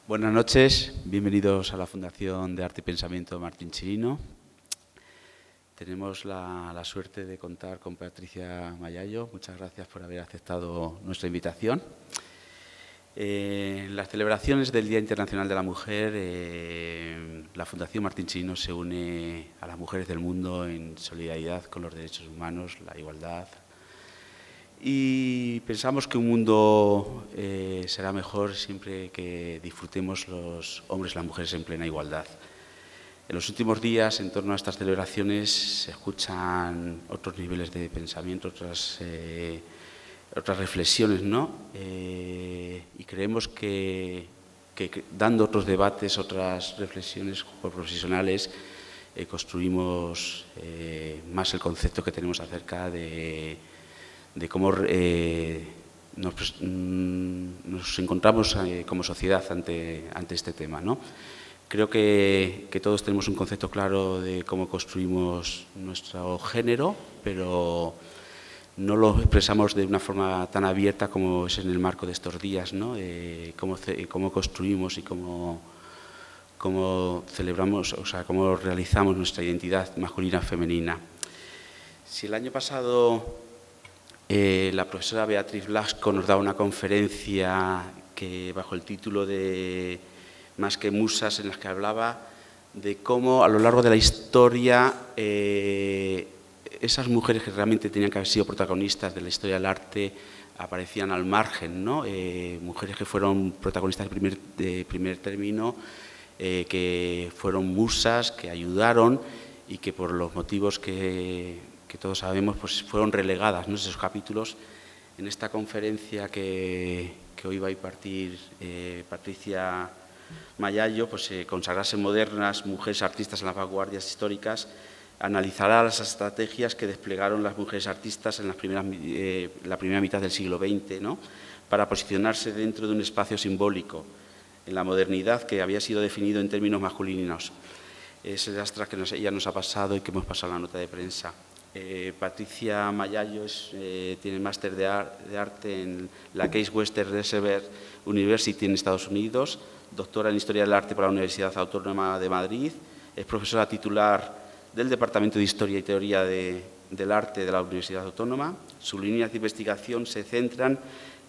Buenas noches, bienvenidos a la Fundación de Arte y Pensamiento Martín Chirino. Tenemos la suerte de contar con Patricia Mayallo. Muchas gracias por haber aceptado nuestra invitación. En las celebraciones del Día Internacional de la Mujer, la Fundación Martín Chirino se une a las mujeres del mundo en solidaridad con los derechos humanos, la igualdad. Y pensamos que un mundo será mejor siempre que disfrutemos los hombres y las mujeres en plena igualdad. En los últimos días, en torno a estas celebraciones, se escuchan otros niveles de pensamiento, otras reflexiones, ¿no? Y creemos que dando otros debates, otras reflexiones por profesionales, construimos más el concepto que tenemos acerca de cómo nos encontramos como sociedad ante este tema, ¿no? Creo que todos tenemos un concepto claro de cómo construimos nuestro género, pero no lo expresamos de una forma tan abierta como es en el marco de estos días, ¿no? Cómo construimos y cómo celebramos, o sea, cómo realizamos nuestra identidad masculina femenina. Si el año pasado la profesora Beatriz Blasco nos daba una conferencia que bajo el título de Más que musas, en las que hablaba de cómo a lo largo de la historia esas mujeres que realmente tenían que haber sido protagonistas de la historia del arte aparecían al margen, ¿no? Mujeres que fueron protagonistas de primer término, que fueron musas, que ayudaron y que por los motivos que todos sabemos, pues fueron relegadas, ¿no? Esos capítulos. En esta conferencia que hoy va a impartir Patricia Mayallo, pues Consagrarse modernas, mujeres artistas en las vanguardias históricas, analizará las estrategias que desplegaron las mujeres artistas en la primera mitad del siglo XX, ¿no? Para posicionarse dentro de un espacio simbólico en la modernidad que había sido definido en términos masculinos. Es el astra que ella nos ha pasado y que hemos pasado en la nota de prensa. Patricia Mayallo tiene máster de arte en la Case Western Reserve University en Estados Unidos, doctora en Historia del Arte por la Universidad Autónoma de Madrid, es profesora titular del Departamento de Historia y Teoría del Arte de la Universidad Autónoma. Sus líneas de investigación se centran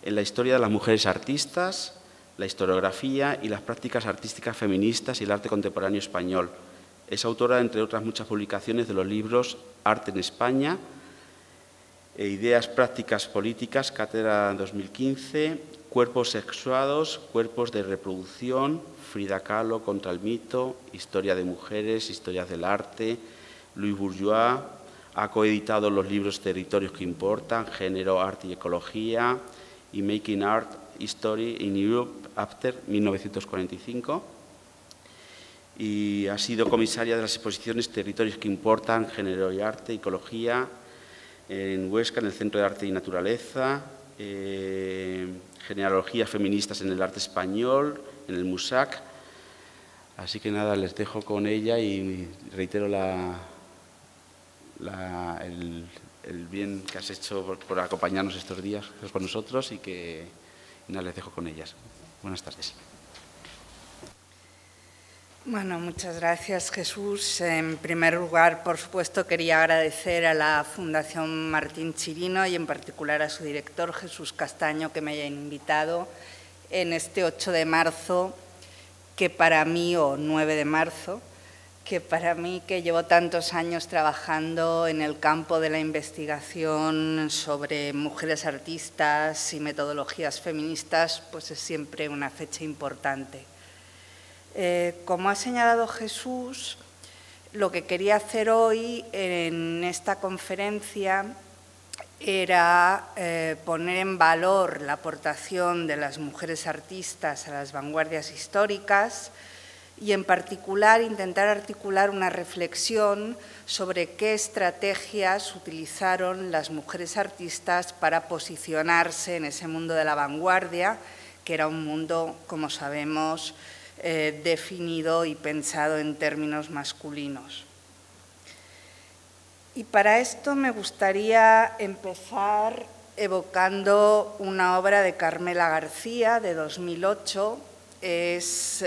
en la historia de las mujeres artistas, la historiografía y las prácticas artísticas feministas y el arte contemporáneo español. Es autora, entre otras muchas publicaciones, de los libros Arte en España, Ideas Prácticas Políticas, Cátedra 2015, Cuerpos Sexuados, Cuerpos de Reproducción, Frida Kahlo contra el mito, Historia de Mujeres, Historias del Arte, Louis Bourgeois. Ha coeditado los libros Territorios que Importan, Género, Arte y Ecología y Making Art History in Europe After 1945. Y ha sido comisaria de las exposiciones Territorios que Importan, Género y Arte, Ecología, en Huesca, en el Centro de Arte y Naturaleza, Genealogías feministas en el arte español, en el MUSAC. Así que nada, les dejo con ella y reitero el bien que has hecho por acompañarnos estos días con nosotros y nada, les dejo con ellas. Buenas tardes. Bueno, muchas gracias, Jesús. En primer lugar, por supuesto, quería agradecer a la Fundación Martín Chirino y en particular a su director, Jesús Castaño, que me hayan invitado en este 8 de marzo, que para mí, o 9 de marzo, que para mí, que llevo tantos años trabajando en el campo de la investigación sobre mujeres artistas y metodologías feministas, pues es siempre una fecha importante. Como ha señalado Jesús, lo que quería hacer hoy en esta conferencia era poner en valor la aportación de las mujeres artistas a las vanguardias históricas y, en particular, intentar articular una reflexión sobre qué estrategias utilizaron las mujeres artistas para posicionarse en ese mundo de la vanguardia, que era un mundo, como sabemos, definido y pensado en términos masculinos. Y para esto me gustaría empezar evocando una obra de Carmela García de 2008 es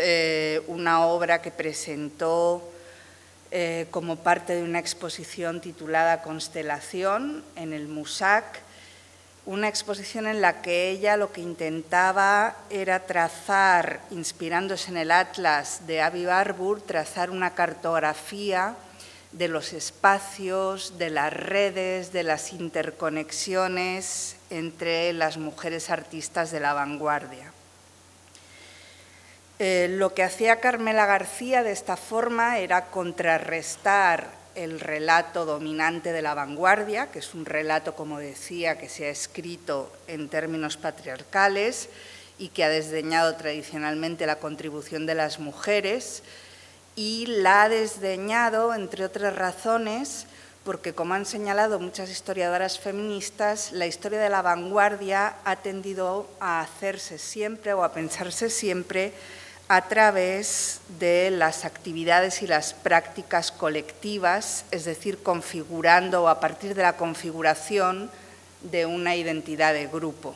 una obra que presentó como parte de una exposición titulada Constelación en el MUSAC, una exposición en la que ella lo que intentaba era trazar, inspirándose en el Atlas de Avi Warburg, trazar una cartografía de los espacios, de las redes, de las interconexiones entre las mujeres artistas de la vanguardia. Lo que hacía Carmela García de esta forma era contrarrestar el relato dominante de la vanguardia, que es un relato, como decía, que se ha escrito en términos patriarcales y que ha desdeñado tradicionalmente la contribución de las mujeres, y la ha desdeñado, entre otras razones, porque, como han señalado muchas historiadoras feministas, la historia de la vanguardia ha tendido a hacerse siempre o a pensarse siempre a través de las actividades y las prácticas colectivas, es decir, configurando o a partir de la configuración de una identidad de grupo.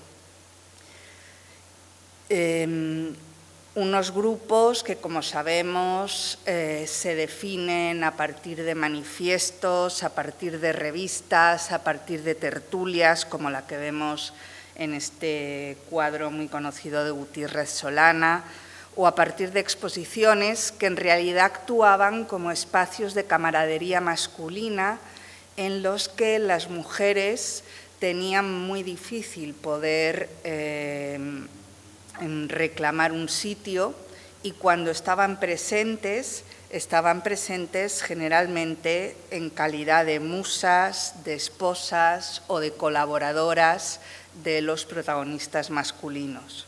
Unos grupos que, como sabemos, se definen a partir de manifiestos, a partir de revistas, a partir de tertulias, como la que vemos en este cuadro muy conocido de Gutiérrez Solana, o a partir de exposiciones que en realidad actuaban como espacios de camaradería masculina en los que las mujeres tenían muy difícil poder reclamar un sitio, y cuando estaban presentes generalmente en calidad de musas, de esposas o de colaboradoras de los protagonistas masculinos.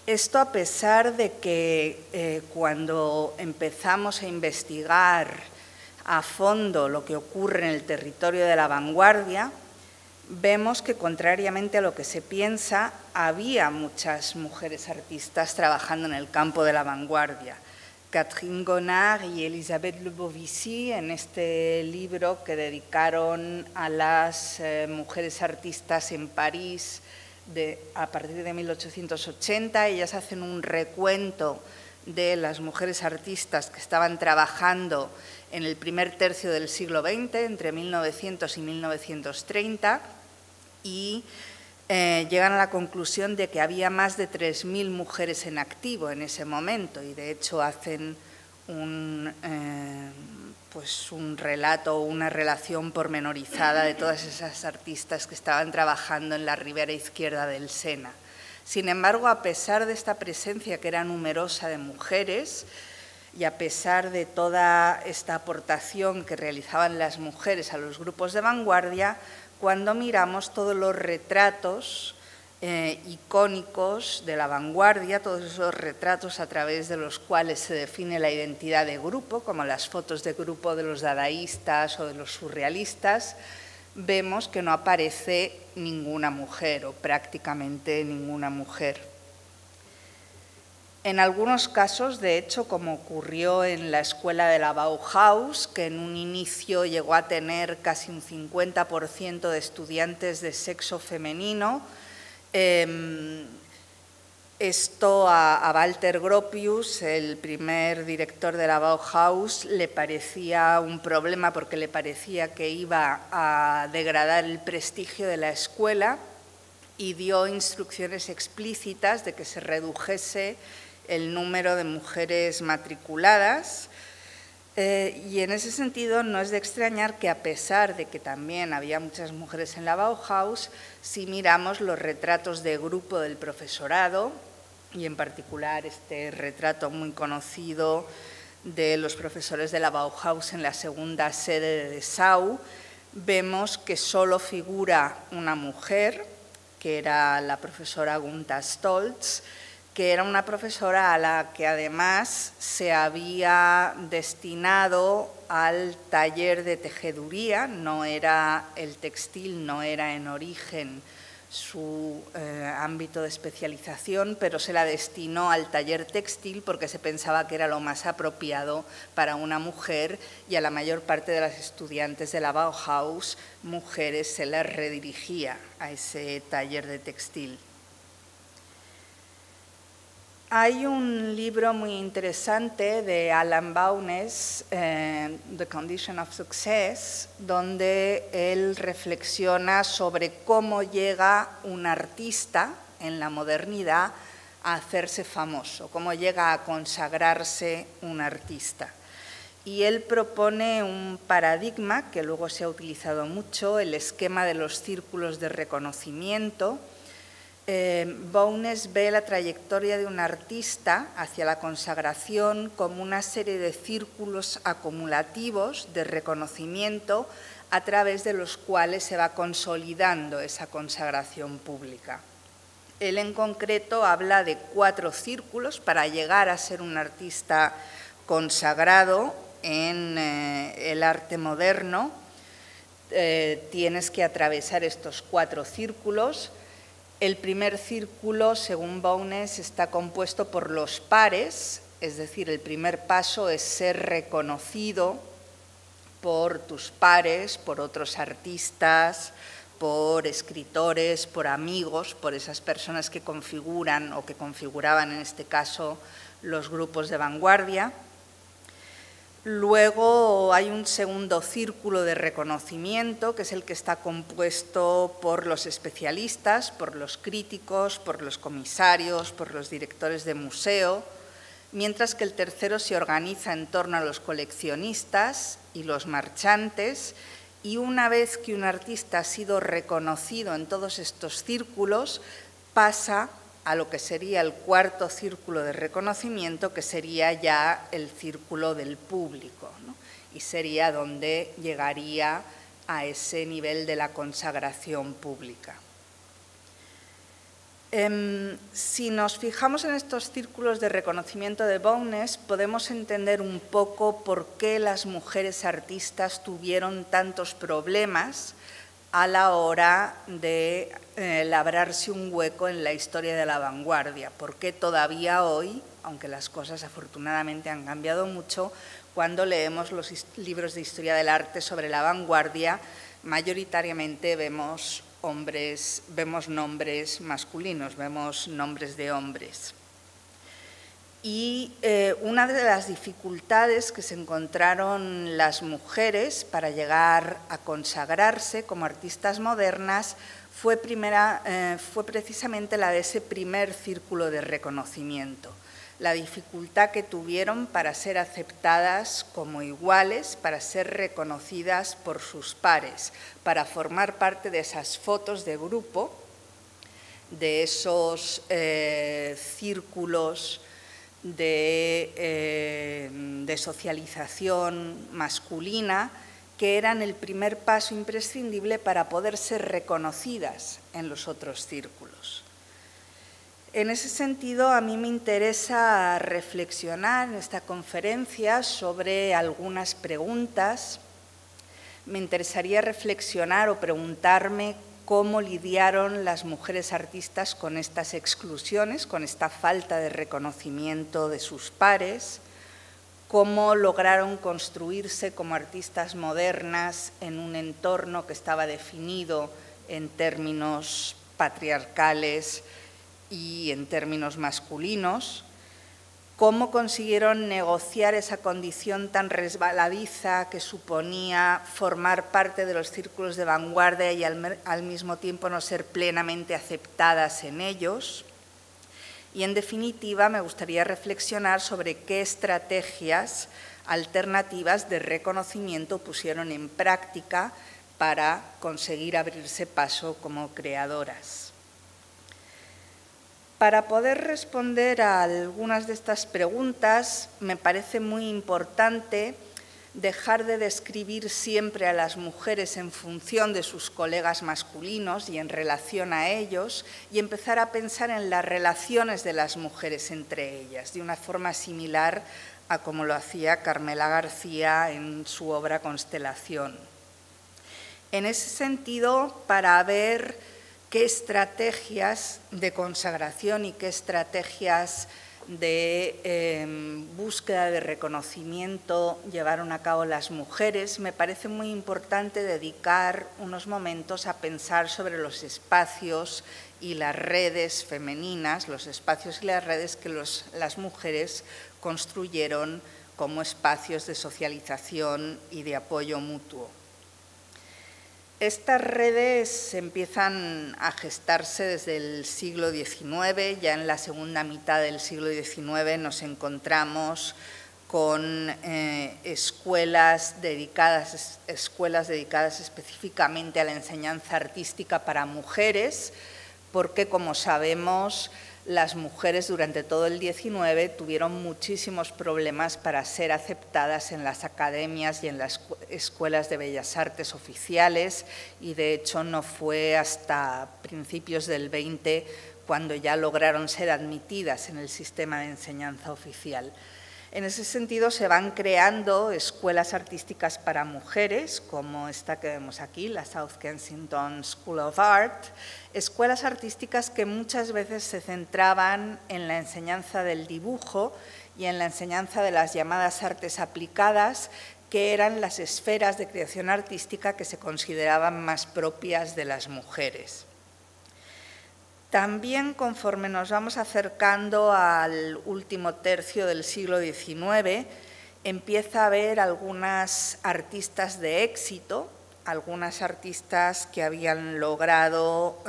Esto a pesar de que cuando empezamos a investigar a fondo lo que ocurre en el territorio de la vanguardia, vemos que, contrariamente a lo que se piensa, había muchas mujeres artistas trabajando en el campo de la vanguardia. Catherine Gonard y Elisabeth Lebovici, en este libro que dedicaron a las mujeres artistas en París a partir de 1880, ellas hacen un recuento de las mujeres artistas que estaban trabajando en el primer tercio del siglo XX, entre 1900 y 1930, y llegan a la conclusión de que había más de 3.000 mujeres en activo en ese momento, y de hecho hacen un relato o una relación pormenorizada de todas esas artistas que estaban trabajando en la ribera izquierda del Sena. Sin embargo, a pesar de esta presencia que era numerosa de mujeres y a pesar de toda esta aportación que realizaban las mujeres a los grupos de vanguardia, cuando miramos todos los retratos icónicos de la vanguardia, todos esos retratos a través de los cuales se define la identidad de grupo, como las fotos de grupo de los dadaístas o de los surrealistas, vemos que no aparece ninguna mujer o prácticamente ninguna mujer. En algunos casos, de hecho, como ocurrió en la escuela de la Bauhaus, que en un inicio llegó a tener casi un 50% de estudiantes de sexo femenino, esto a Walter Gropius, el primer director de la Bauhaus, le parecía un problema porque le parecía que iba a degradar el prestigio de la escuela y dio instrucciones explícitas de que se redujese el número de mujeres matriculadas. Y en ese sentido no es de extrañar que, a pesar de que también había muchas mujeres en la Bauhaus, si miramos los retratos de grupo del profesorado, y en particular este retrato muy conocido de los profesores de la Bauhaus en la segunda sede de Dessau, vemos que solo figura una mujer, que era la profesora Gunther Stolz, que era una profesora a la que además se había destinado al taller de tejeduría, no era el textil, no era en origen su ámbito de especialización, pero se la destinó al taller textil porque se pensaba que era lo más apropiado para una mujer, y a la mayor parte de las estudiantes de la Bauhaus, mujeres, se las redirigía a ese taller de textil. Hay un libro muy interesante de Alan Bownes, The Condition of Success, donde él reflexiona sobre cómo llega un artista en la modernidad a hacerse famoso, cómo llega a consagrarse un artista. Y él propone un paradigma que luego se ha utilizado mucho, el esquema de los círculos de reconocimiento. Bownes ve la trayectoria de un artista hacia la consagración como una serie de círculos acumulativos de reconocimiento a través de los cuales se va consolidando esa consagración pública. Él en concreto habla de 4 círculos para llegar a ser un artista consagrado en el arte moderno. Tienes que atravesar estos 4 círculos. El primer círculo, según Bownes, está compuesto por los pares, es decir, el primer paso es ser reconocido por tus pares, por otros artistas, por escritores, por amigos, por esas personas que configuran o que configuraban en este caso los grupos de vanguardia. Luego hay un segundo círculo de reconocimiento, que es el que está compuesto por los especialistas, por los críticos, por los comisarios, por los directores de museo, mientras que el tercero se organiza en torno a los coleccionistas y los marchantes, y una vez que un artista ha sido reconocido en todos estos círculos, pasa a lo que sería el cuarto círculo de reconocimiento, que sería ya el círculo del público, ¿no? Y sería donde llegaría a ese nivel de la consagración pública. Si nos fijamos en estos círculos de reconocimiento de Bownes, podemos entender un poco por qué las mujeres artistas tuvieron tantos problemas a la hora de labrarse un hueco en la historia de la vanguardia, porque todavía hoy, aunque las cosas afortunadamente han cambiado mucho, cuando leemos los libros de historia del arte sobre la vanguardia, mayoritariamente vemos nombres masculinos, vemos nombres de hombres. Y una de las dificultades que se encontraron las mujeres para llegar a consagrarse como artistas modernas fue precisamente la de ese primer círculo de reconocimiento, la dificultad que tuvieron para ser aceptadas como iguales, para ser reconocidas por sus pares, para formar parte de esas fotos de grupo, de esos círculos de socialización masculina, que eran el primer paso imprescindible para poder ser reconocidas en los otros círculos. En ese sentido, a mí me interesa reflexionar en esta conferencia sobre algunas preguntas. Me interesaría reflexionar o preguntarme cómo lidiaron las mujeres artistas con estas exclusiones, con esta falta de reconocimiento de sus pares, cómo lograron construirse como artistas modernas en un entorno que estaba definido en términos patriarcales y en términos masculinos, cómo consiguieron negociar esa condición tan resbaladiza que suponía formar parte de los círculos de vanguardia y al mismo tiempo no ser plenamente aceptadas en ellos. Y en definitiva me gustaría reflexionar sobre qué estrategias alternativas de reconocimiento pusieron en práctica para conseguir abrirse paso como creadoras. Para poder responder a algunas de estas preguntas, me parece muy importante dejar de describir siempre a las mujeres en función de sus colegas masculinos y en relación a ellos, y empezar a pensar en las relaciones de las mujeres entre ellas, de una forma similar a como lo hacía Carmela García en su obra Constelación. En ese sentido, para ver qué estrategias de consagración y qué estrategias de búsqueda de reconocimiento llevaron a cabo las mujeres, me parece muy importante dedicar unos momentos a pensar sobre los espacios y las redes femeninas, los espacios y las redes que las mujeres construyeron como espacios de socialización y de apoyo mutuo. Estas redes empiezan a gestarse desde el siglo XIX, ya en la segunda mitad del siglo XIX nos encontramos con escuelas dedicadas específicamente a la enseñanza artística para mujeres, porque, como sabemos, las mujeres durante todo el XIX tuvieron muchísimos problemas para ser aceptadas en las academias y en las escuelas de bellas artes oficiales, y de hecho no fue hasta principios del XX cuando ya lograron ser admitidas en el sistema de enseñanza oficial. En ese sentido se van creando escuelas artísticas para mujeres, como esta que vemos aquí, la South Kensington School of Art, escuelas artísticas que muchas veces se centraban en la enseñanza del dibujo y en la enseñanza de las llamadas artes aplicadas, que eran las esferas de creación artística que se consideraban más propias de las mujeres. También, conforme nos vamos acercando al último tercio del siglo XIX, empieza a haber algunas artistas de éxito, algunas artistas que habían logrado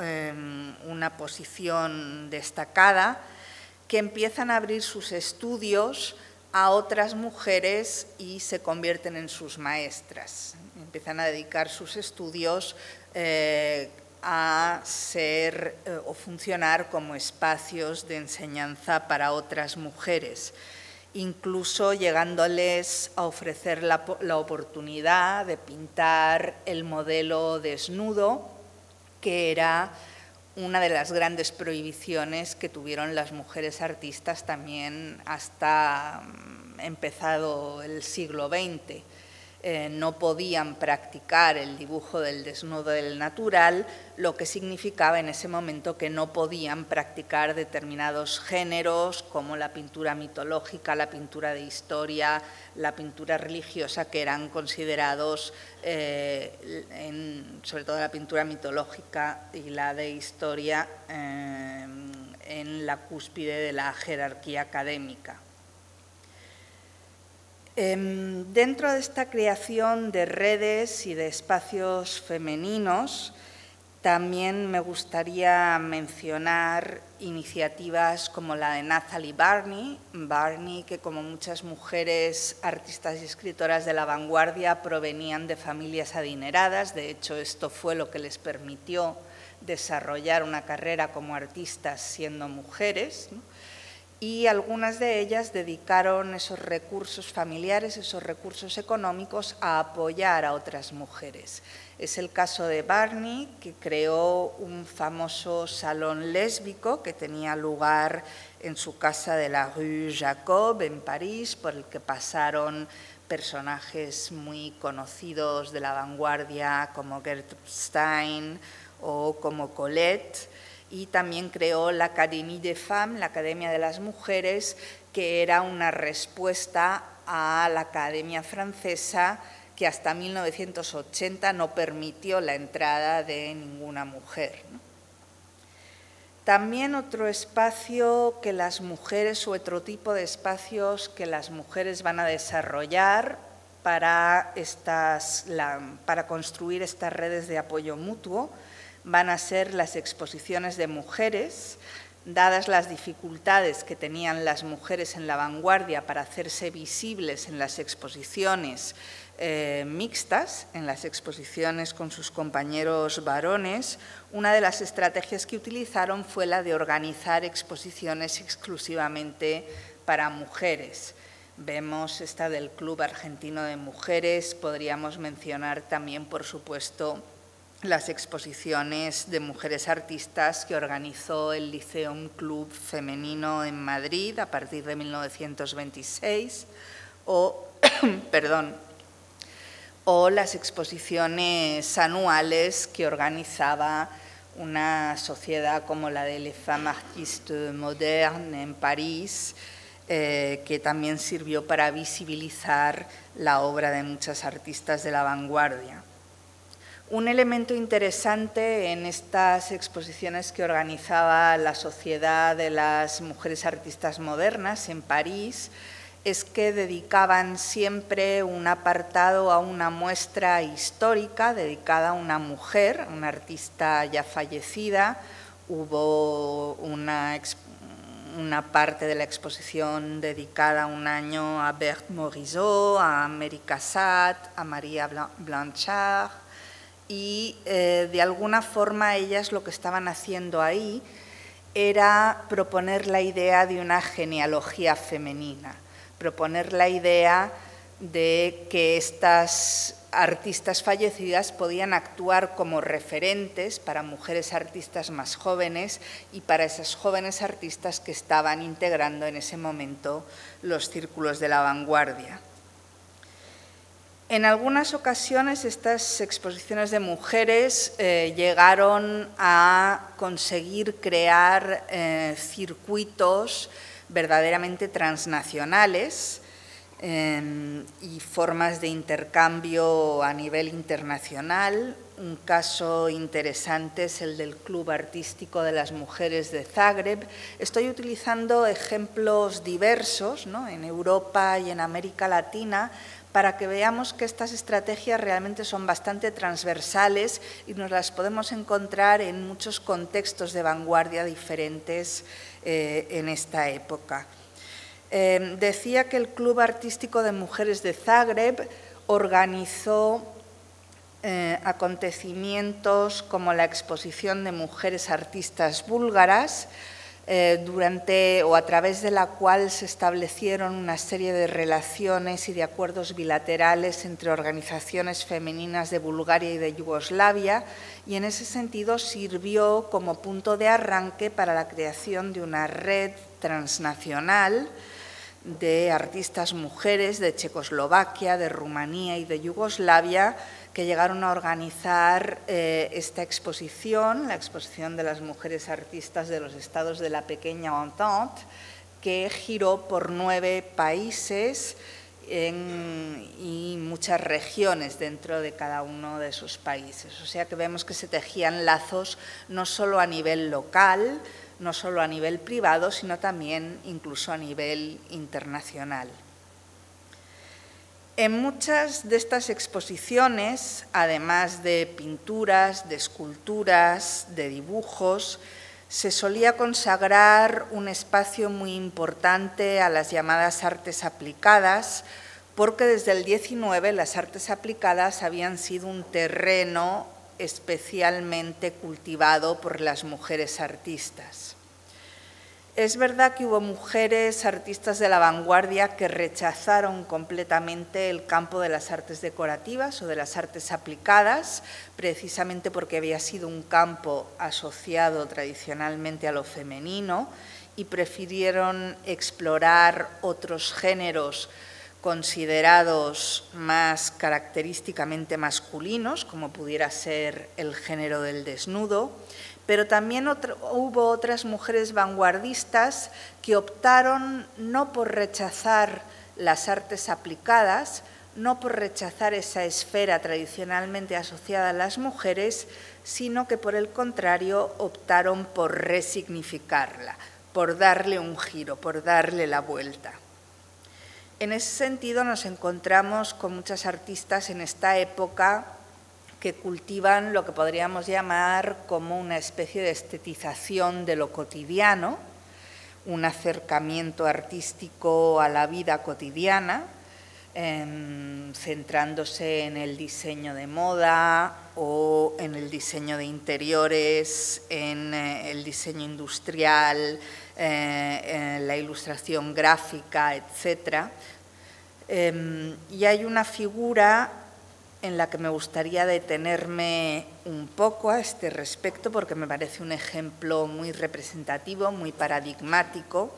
una posición destacada, que empiezan a abrir sus estudios a otras mujeres y se convierten en sus maestras. Empiezan a dedicar sus estudios a ser o funcionar como espacios de enseñanza para otras mujeres, incluso llegándoles a ofrecer la oportunidad de pintar el modelo desnudo, que era una de las grandes prohibiciones que tuvieron las mujeres artistas también hasta empezado el siglo XX. No podían practicar el dibujo del desnudo del natural, lo que significaba en ese momento que no podían practicar determinados géneros como la pintura mitológica, la pintura de historia, la pintura religiosa, que eran considerados, sobre todo la pintura mitológica y la de historia, en la cúspide de la jerarquía académica. Dentro de esta creación de redes y de espacios femeninos, también me gustaría mencionar iniciativas como la de Nathalie Barney, que como muchas mujeres artistas y escritoras de la vanguardia provenían de familias adineradas. De hecho, esto fue lo que les permitió desarrollar una carrera como artistas siendo mujeres, ¿no? Y algunas de ellas dedicaron esos recursos familiares, esos recursos económicos a apoyar a otras mujeres. Es el caso de Barney, que creó un famoso salón lésbico que tenía lugar en su casa de la Rue Jacob, en París, por el que pasaron personajes muy conocidos de la vanguardia como Gertrude Stein o como Colette. Y también creó la Académie des Femmes, la Academia de las Mujeres, que era una respuesta a la Academia Francesa, que hasta 1980 no permitió la entrada de ninguna mujer, ¿no? También otro espacio que las mujeres, o otro tipo de espacios que las mujeres van a desarrollar para construir estas redes de apoyo mutuo, van a ser las exposiciones de mujeres. Dadas las dificultades que tenían las mujeres en la vanguardia para hacerse visibles en las exposiciones mixtas, en las exposiciones con sus compañeros varones, una de las estrategias que utilizaron fue la de organizar exposiciones exclusivamente para mujeres. Vemos esta del Club Argentino de Mujeres, podríamos mencionar también, por supuesto, las exposiciones de mujeres artistas que organizó el Liceum Club Femenino en Madrid a partir de 1926, o las exposiciones anuales que organizaba una sociedad como la de Les Femmes Artistes Modernes en París, que también sirvió para visibilizar la obra de muchas artistas de la vanguardia. Un elemento interesante en estas exposiciones que organizaba la Sociedad de las Mujeres Artistas Modernas en París es que dedicaban siempre un apartado a una muestra histórica dedicada a una mujer, una artista ya fallecida. Hubo una parte de la exposición dedicada un año a Berthe Morisot, a Mary Cassatt, a María Blanchard, y de alguna forma ellas lo que estaban haciendo ahí era proponer la idea de una genealogía femenina, proponer la idea de que estas artistas fallecidas podían actuar como referentes para mujeres artistas más jóvenes y para esas jóvenes artistas que estaban integrando en ese momento los círculos de la vanguardia. En algunas ocasiones estas exposiciones de mujeres llegaron a conseguir crear circuitos verdaderamente transnacionales y formas de intercambio a nivel internacional. Un caso interesante es el del Club Artístico de las Mujeres de Zagreb. Estoy utilizando ejemplos diversos, ¿no?, en Europa y en América Latina, para que veamos que estas estrategias realmente son bastante transversales y nos las podemos encontrar en muchos contextos de vanguardia diferentes en esta época. Decía que el Club Artístico de Mujeres de Zagreb organizó acontecimientos como la exposición de mujeres artistas búlgaras, durante o a través de la cual se establecieron una serie de relaciones y de acuerdos bilaterales entre organizaciones femeninas de Bulgaria y de Yugoslavia, y en ese sentido sirvió como punto de arranque para la creación de una red transnacional de artistas mujeres de Checoslovaquia, de Rumanía y de Yugoslavia, que llegaron a organizar esta exposición, la exposición de las mujeres artistas de los estados de la pequeña Entente, que giró por 9 países y muchas regiones dentro de cada uno de esos países. O sea que vemos que se tejían lazos no solo a nivel local, no solo a nivel privado, sino también incluso a nivel internacional. En muchas de estas exposiciones, además de pinturas, de esculturas, de dibujos, se solía consagrar un espacio muy importante a las llamadas artes aplicadas, porque desde el 19 las artes aplicadas habían sido un terreno especialmente cultivado por las mujeres artistas. Es verdad que hubo mujeres artistas de la vanguardia que rechazaron completamente el campo de las artes decorativas o de las artes aplicadas, precisamente porque había sido un campo asociado tradicionalmente a lo femenino, y prefirieron explorar otros géneros considerados más característicamente masculinos, como pudiera ser el género del desnudo. Pero también hubo otras mujeres vanguardistas que optaron no por rechazar las artes aplicadas, no por rechazar esa esfera tradicionalmente asociada a las mujeres, sino que por el contrario optaron por resignificarla, por darle un giro, por darle la vuelta. En ese sentido nos encontramos con muchas artistas en esta época que cultivan lo que podríamos llamar como una especie de estetización de lo cotidiano, un acercamiento artístico a la vida cotidiana, centrándose en el diseño de moda o en el diseño de interiores, en el diseño industrial, en la ilustración gráfica, etc. Y hay una figura en la que me gustaría detenerme un poco a este respecto, porque me parece un ejemplo muy representativo, muy paradigmático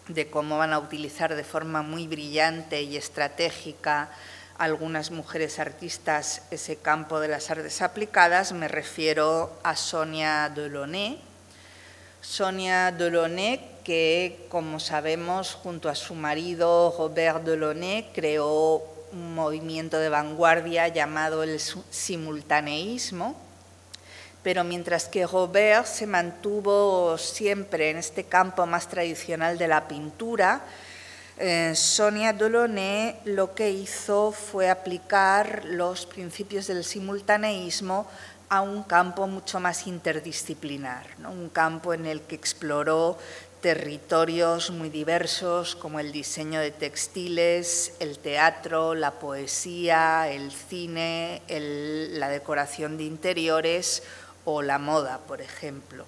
de cómo van a utilizar de forma muy brillante y estratégica algunas mujeres artistas ese campo de las artes aplicadas, me refiero a Sonia Delaunay. Sonia Delaunay, que, como sabemos, junto a su marido Robert Delaunay, creó un movimiento de vanguardia llamado el simultaneísmo, pero mientras que Robert se mantuvo siempre en este campo más tradicional de la pintura, Sonia Delaunay lo que hizo fue aplicar los principios del simultaneísmo a un campo mucho más interdisciplinar, ¿no? Un campo en el que exploró territorios muy diversos como el diseño de textiles, el teatro, la poesía, el cine, la decoración de interiores o la moda, por ejemplo.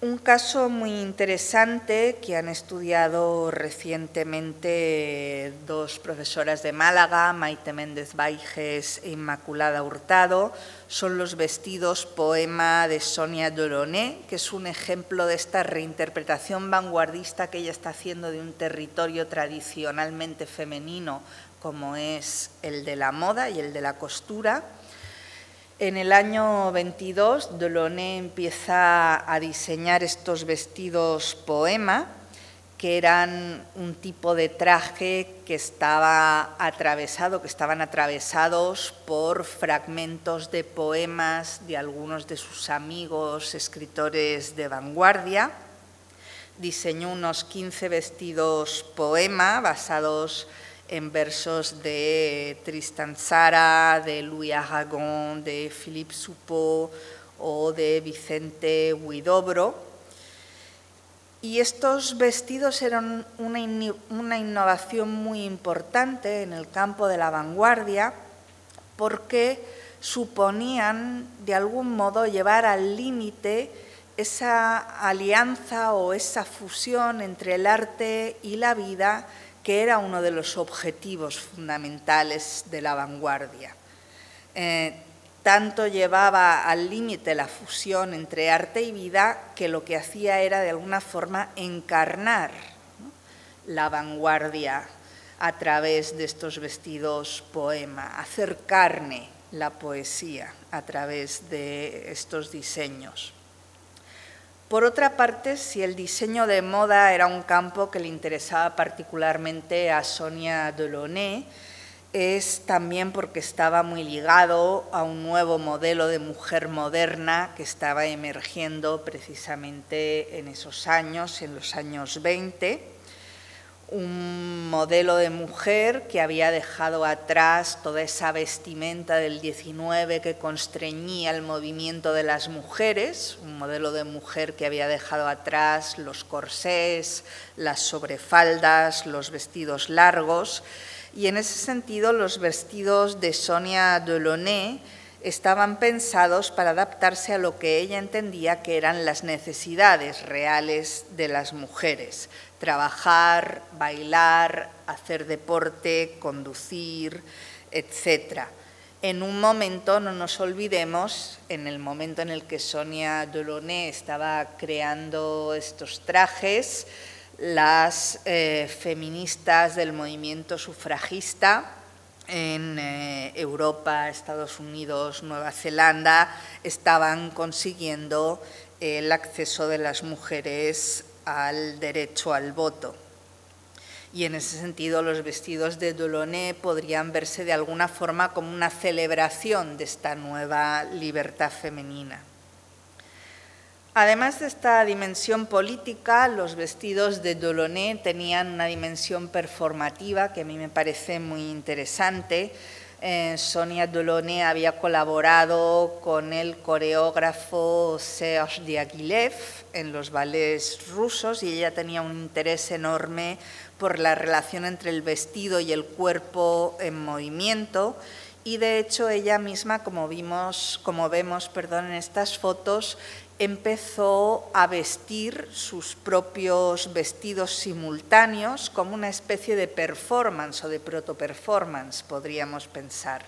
Un caso muy interesante que han estudiado recientemente dos profesoras de Málaga, Maite Méndez Baiges e Inmaculada Hurtado, son los vestidos poema de Sonia Delaunay, que es un ejemplo de esta reinterpretación vanguardista que ella está haciendo de un territorio tradicionalmente femenino como es el de la moda y el de la costura. En el año 22, Delaunay empieza a diseñar estos vestidos poema, que eran un tipo de traje que estaban atravesados por fragmentos de poemas de algunos de sus amigos escritores de vanguardia. Diseñó unos 15 vestidos poema basados en versos de Tristan Tzara, de Louis Aragon, de Philippe Soupeau o de Vicente Huidobro. Y estos vestidos eran una innovación muy importante en el campo de la vanguardia porque suponían, de algún modo, llevar al límite esa alianza o esa fusión entre el arte y la vida que era uno de los objetivos fundamentales de la vanguardia. Tanto llevaba al límite la fusión entre arte y vida que lo que hacía era de alguna forma encarnar, ¿no?, la vanguardia a través de estos vestidos poema, hacer carne la poesía a través de estos diseños. Por otra parte, si el diseño de moda era un campo que le interesaba particularmente a Sonia Delaunay, es también porque estaba muy ligado a un nuevo modelo de mujer moderna que estaba emergiendo precisamente en esos años, en los años 20, un modelo de mujer que había dejado atrás toda esa vestimenta del 19 que constreñía el movimiento de las mujeres, un modelo de mujer que había dejado atrás los corsés, las sobrefaldas, los vestidos largos, y en ese sentido los vestidos de Sonia Delaunay estaban pensados para adaptarse a lo que ella entendía que eran las necesidades reales de las mujeres: trabajar, bailar, hacer deporte, conducir, etc. En un momento, no nos olvidemos, en el momento en el que Sonia Delaunay estaba creando estos trajes, las feministas del movimiento sufragista en Europa, Estados Unidos, Nueva Zelanda, estaban consiguiendo el acceso de las mujeres al derecho al voto. Y en ese sentido los vestidos de Delaunay podrían verse de alguna forma como una celebración de esta nueva libertad femenina. Además de esta dimensión política, los vestidos de Delaunay tenían una dimensión performativa que a mí me parece muy interesante. Sonia Delaunay había colaborado con el coreógrafo Serge Diaghilev en los ballets rusos y ella tenía un interés enorme por la relación entre el vestido y el cuerpo en movimiento, y de hecho ella misma, como vemos en estas fotos, empezó a vestir sus propios vestidos simultáneos como una especie de performance o de proto-performance, podríamos pensar.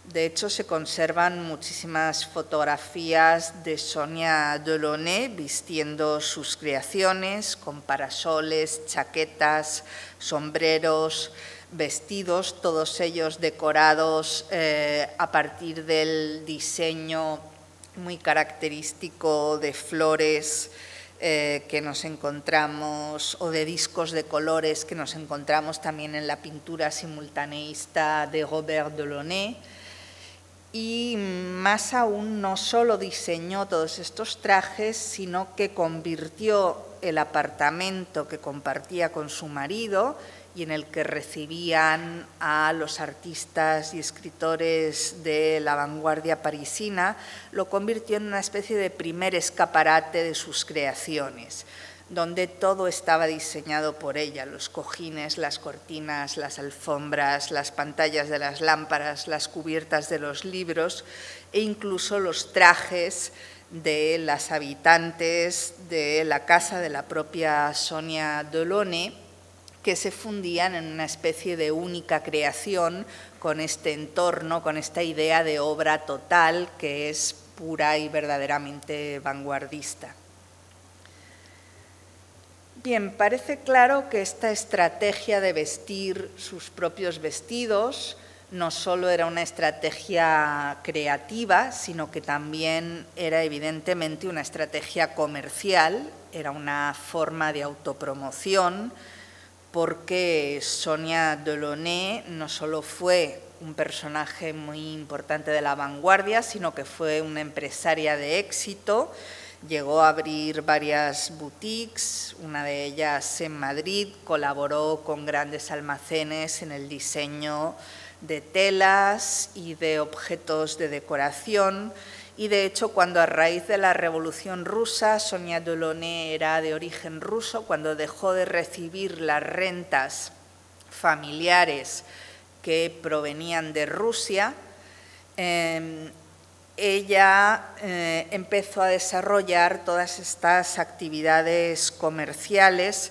De hecho, se conservan muchísimas fotografías de Sonia Delaunay vistiendo sus creaciones con parasoles, chaquetas, sombreros, vestidos, todos ellos decorados a partir del diseño muy característico de flores que nos encontramos, o de discos de colores que nos encontramos también en la pintura simultaneísta de Robert Delaunay. Y más aún, no solo diseñó todos estos trajes, sino que convirtió el apartamento que compartía con su marido y en el que recibían a los artistas y escritores de la vanguardia parisina, lo convirtió en una especie de primer escaparate de sus creaciones, donde todo estaba diseñado por ella: los cojines, las cortinas, las alfombras, las pantallas de las lámparas, las cubiertas de los libros e incluso los trajes de las habitantes de la casa de la propia Sonia Delaunay, que se fundían en una especie de única creación con este entorno, con esta idea de obra total que es pura y verdaderamente vanguardista. Bien, parece claro que esta estrategia de vestir sus propios vestidos no solo era una estrategia creativa, sino que también era evidentemente una estrategia comercial, era una forma de autopromoción, porque Sonia Delaunay no solo fue un personaje muy importante de la vanguardia, sino que fue una empresaria de éxito. Llegó a abrir varias boutiques, una de ellas en Madrid, colaboró con grandes almacenes en el diseño de telas y de objetos de decoración. Y de hecho, cuando a raíz de la Revolución Rusa, Sonia Delaunay era de origen ruso, cuando dejó de recibir las rentas familiares que provenían de Rusia, ella empezó a desarrollar todas estas actividades comerciales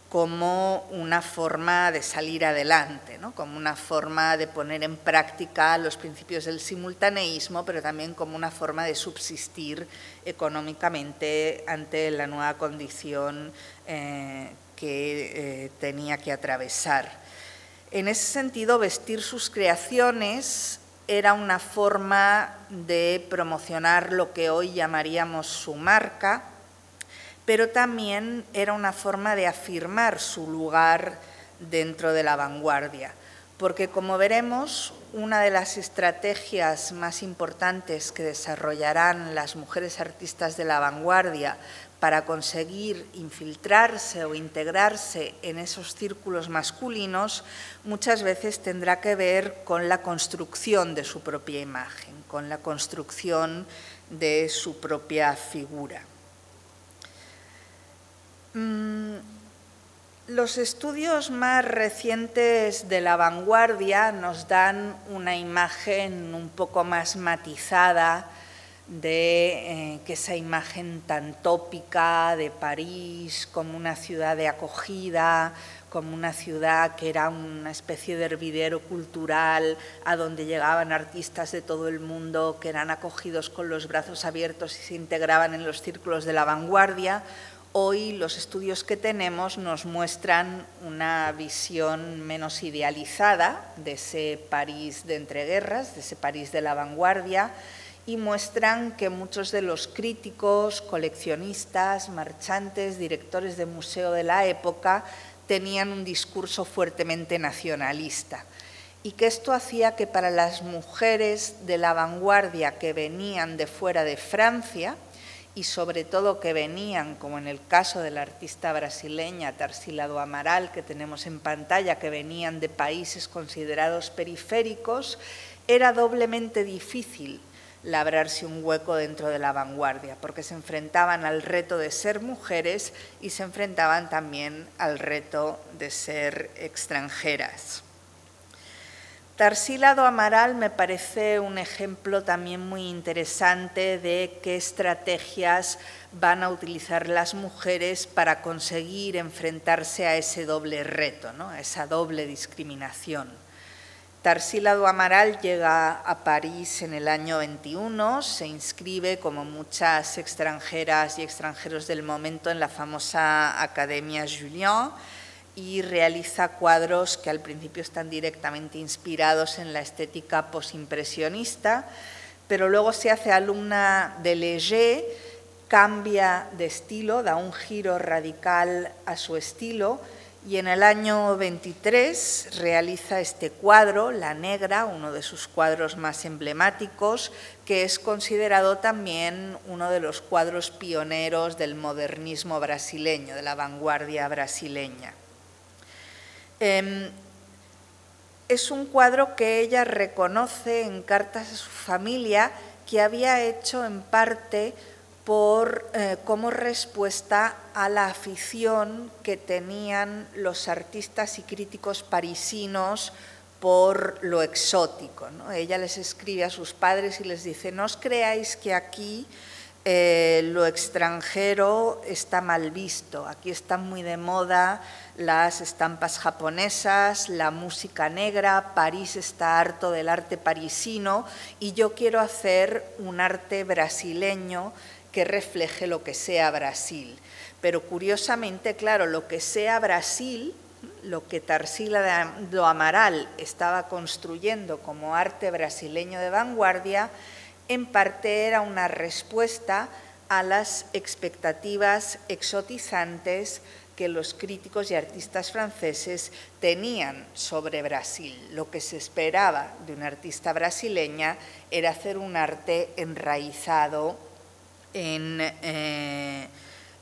como una forma de salir adelante, ¿no? Como una forma de poner en práctica los principios del simultaneísmo, pero también como una forma de subsistir económicamente ante la nueva condición que tenía que atravesar. En ese sentido, vestir sus creaciones era una forma de promocionar lo que hoy llamaríamos su marca, pero también era una forma de afirmar su lugar dentro de la vanguardia, porque, como veremos, una de las estrategias más importantes que desarrollarán las mujeres artistas de la vanguardia para conseguir infiltrarse o integrarse en esos círculos masculinos muchas veces tendrá que ver con la construcción de su propia imagen, con la construcción de su propia figura. Los estudios más recientes de la vanguardia nos dan una imagen un poco más matizada de que esa imagen tan tópica de París como una ciudad de acogida, como una ciudad que era una especie de hervidero cultural a donde llegaban artistas de todo el mundo que eran acogidos con los brazos abiertos y se integraban en los círculos de la vanguardia. Hoy los estudios que tenemos nos muestran una visión menos idealizada de ese París de entreguerras, de ese París de la vanguardia, y muestran que muchos de los críticos, coleccionistas, marchantes, directores de museo de la época tenían un discurso fuertemente nacionalista, y que esto hacía que para las mujeres de la vanguardia que venían de fuera de Francia, y sobre todo que venían, como en el caso de la artista brasileña Tarsila do Amaral, que tenemos en pantalla, que venían de países considerados periféricos, era doblemente difícil labrarse un hueco dentro de la vanguardia, porque se enfrentaban al reto de ser mujeres y se enfrentaban también al reto de ser extranjeras. Tarsila do Amaral me parece un ejemplo también muy interesante de qué estrategias van a utilizar las mujeres para conseguir enfrentarse a ese doble reto, ¿no? A esa doble discriminación. Tarsila do Amaral llega a París en el año 21, se inscribe, como muchas extranjeras y extranjeros del momento, en la famosa Academia Julian, y realiza cuadros que al principio están directamente inspirados en la estética posimpresionista, pero luego se hace alumna de Léger, cambia de estilo, da un giro radical a su estilo y en el año 23 realiza este cuadro, La Negra, uno de sus cuadros más emblemáticos, que es considerado también uno de los cuadros pioneros del modernismo brasileño, de la vanguardia brasileña. Es un cuadro que ella reconoce en cartas a su familia que había hecho en parte como respuesta a la afición que tenían los artistas y críticos parisinos por lo exótico, ¿no? Ella les escribe a sus padres y les dice: no os creáis que aquí lo extranjero está mal visto, aquí están muy de moda las estampas japonesas, la música negra, París está harto del arte parisino y yo quiero hacer un arte brasileño que refleje lo que sea Brasil. Pero curiosamente, claro, lo que sea Brasil, lo que Tarsila do Amaral estaba construyendo como arte brasileño de vanguardia, en parte era una respuesta a las expectativas exotizantes que los críticos y artistas franceses tenían sobre Brasil. Lo que se esperaba de una artista brasileña era hacer un arte enraizado en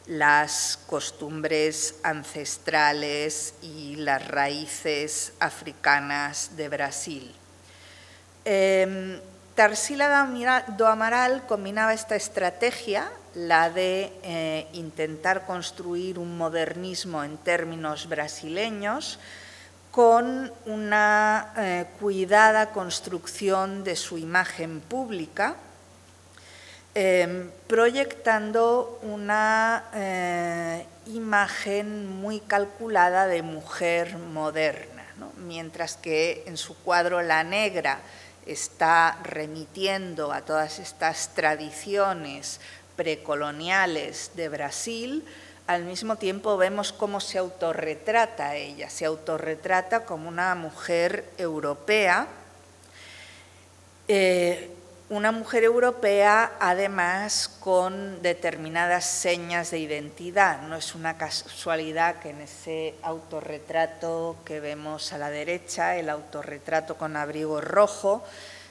las costumbres ancestrales y las raíces africanas de Brasil. Tarsila do Amaral combinaba esta estrategia, la de intentar construir un modernismo en términos brasileños, con una cuidada construcción de su imagen pública, proyectando una imagen muy calculada de mujer moderna, ¿no? Mientras que en su cuadro La Negra está remitiendo a todas estas tradiciones precoloniales de Brasil, al mismo tiempo vemos cómo se autorretrata ella, se autorretrata como una mujer europea, además con determinadas señas de identidad. No es una casualidad que en ese autorretrato que vemos a la derecha, el autorretrato con abrigo rojo,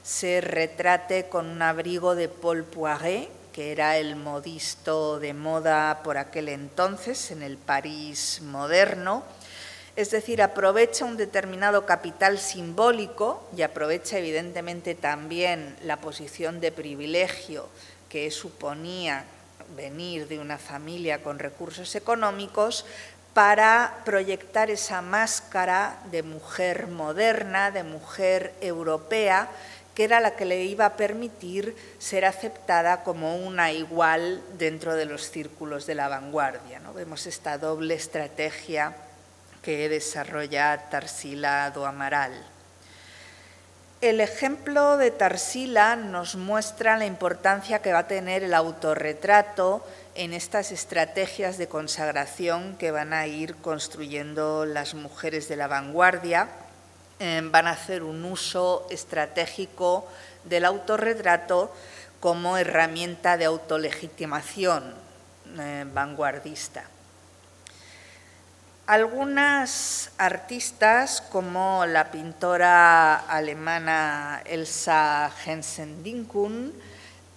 se retrate con un abrigo de Paul Poiret, que era el modisto de moda por aquel entonces en el París moderno. Es decir, aprovecha un determinado capital simbólico y aprovecha evidentemente también la posición de privilegio que suponía venir de una familia con recursos económicos para proyectar esa máscara de mujer moderna, de mujer europea, que era la que le iba a permitir ser aceptada como una igual dentro de los círculos de la vanguardia, ¿no? Vemos esta doble estrategia que desarrolla Tarsila do Amaral. El ejemplo de Tarsila nos muestra la importancia que va a tener el autorretrato en estas estrategias de consagración que van a ir construyendo las mujeres de la vanguardia. Van a hacer un uso estratégico del autorretrato como herramienta de autolegitimación vanguardista. Algunas artistas, como la pintora alemana Elsa Hensen-Dinkun,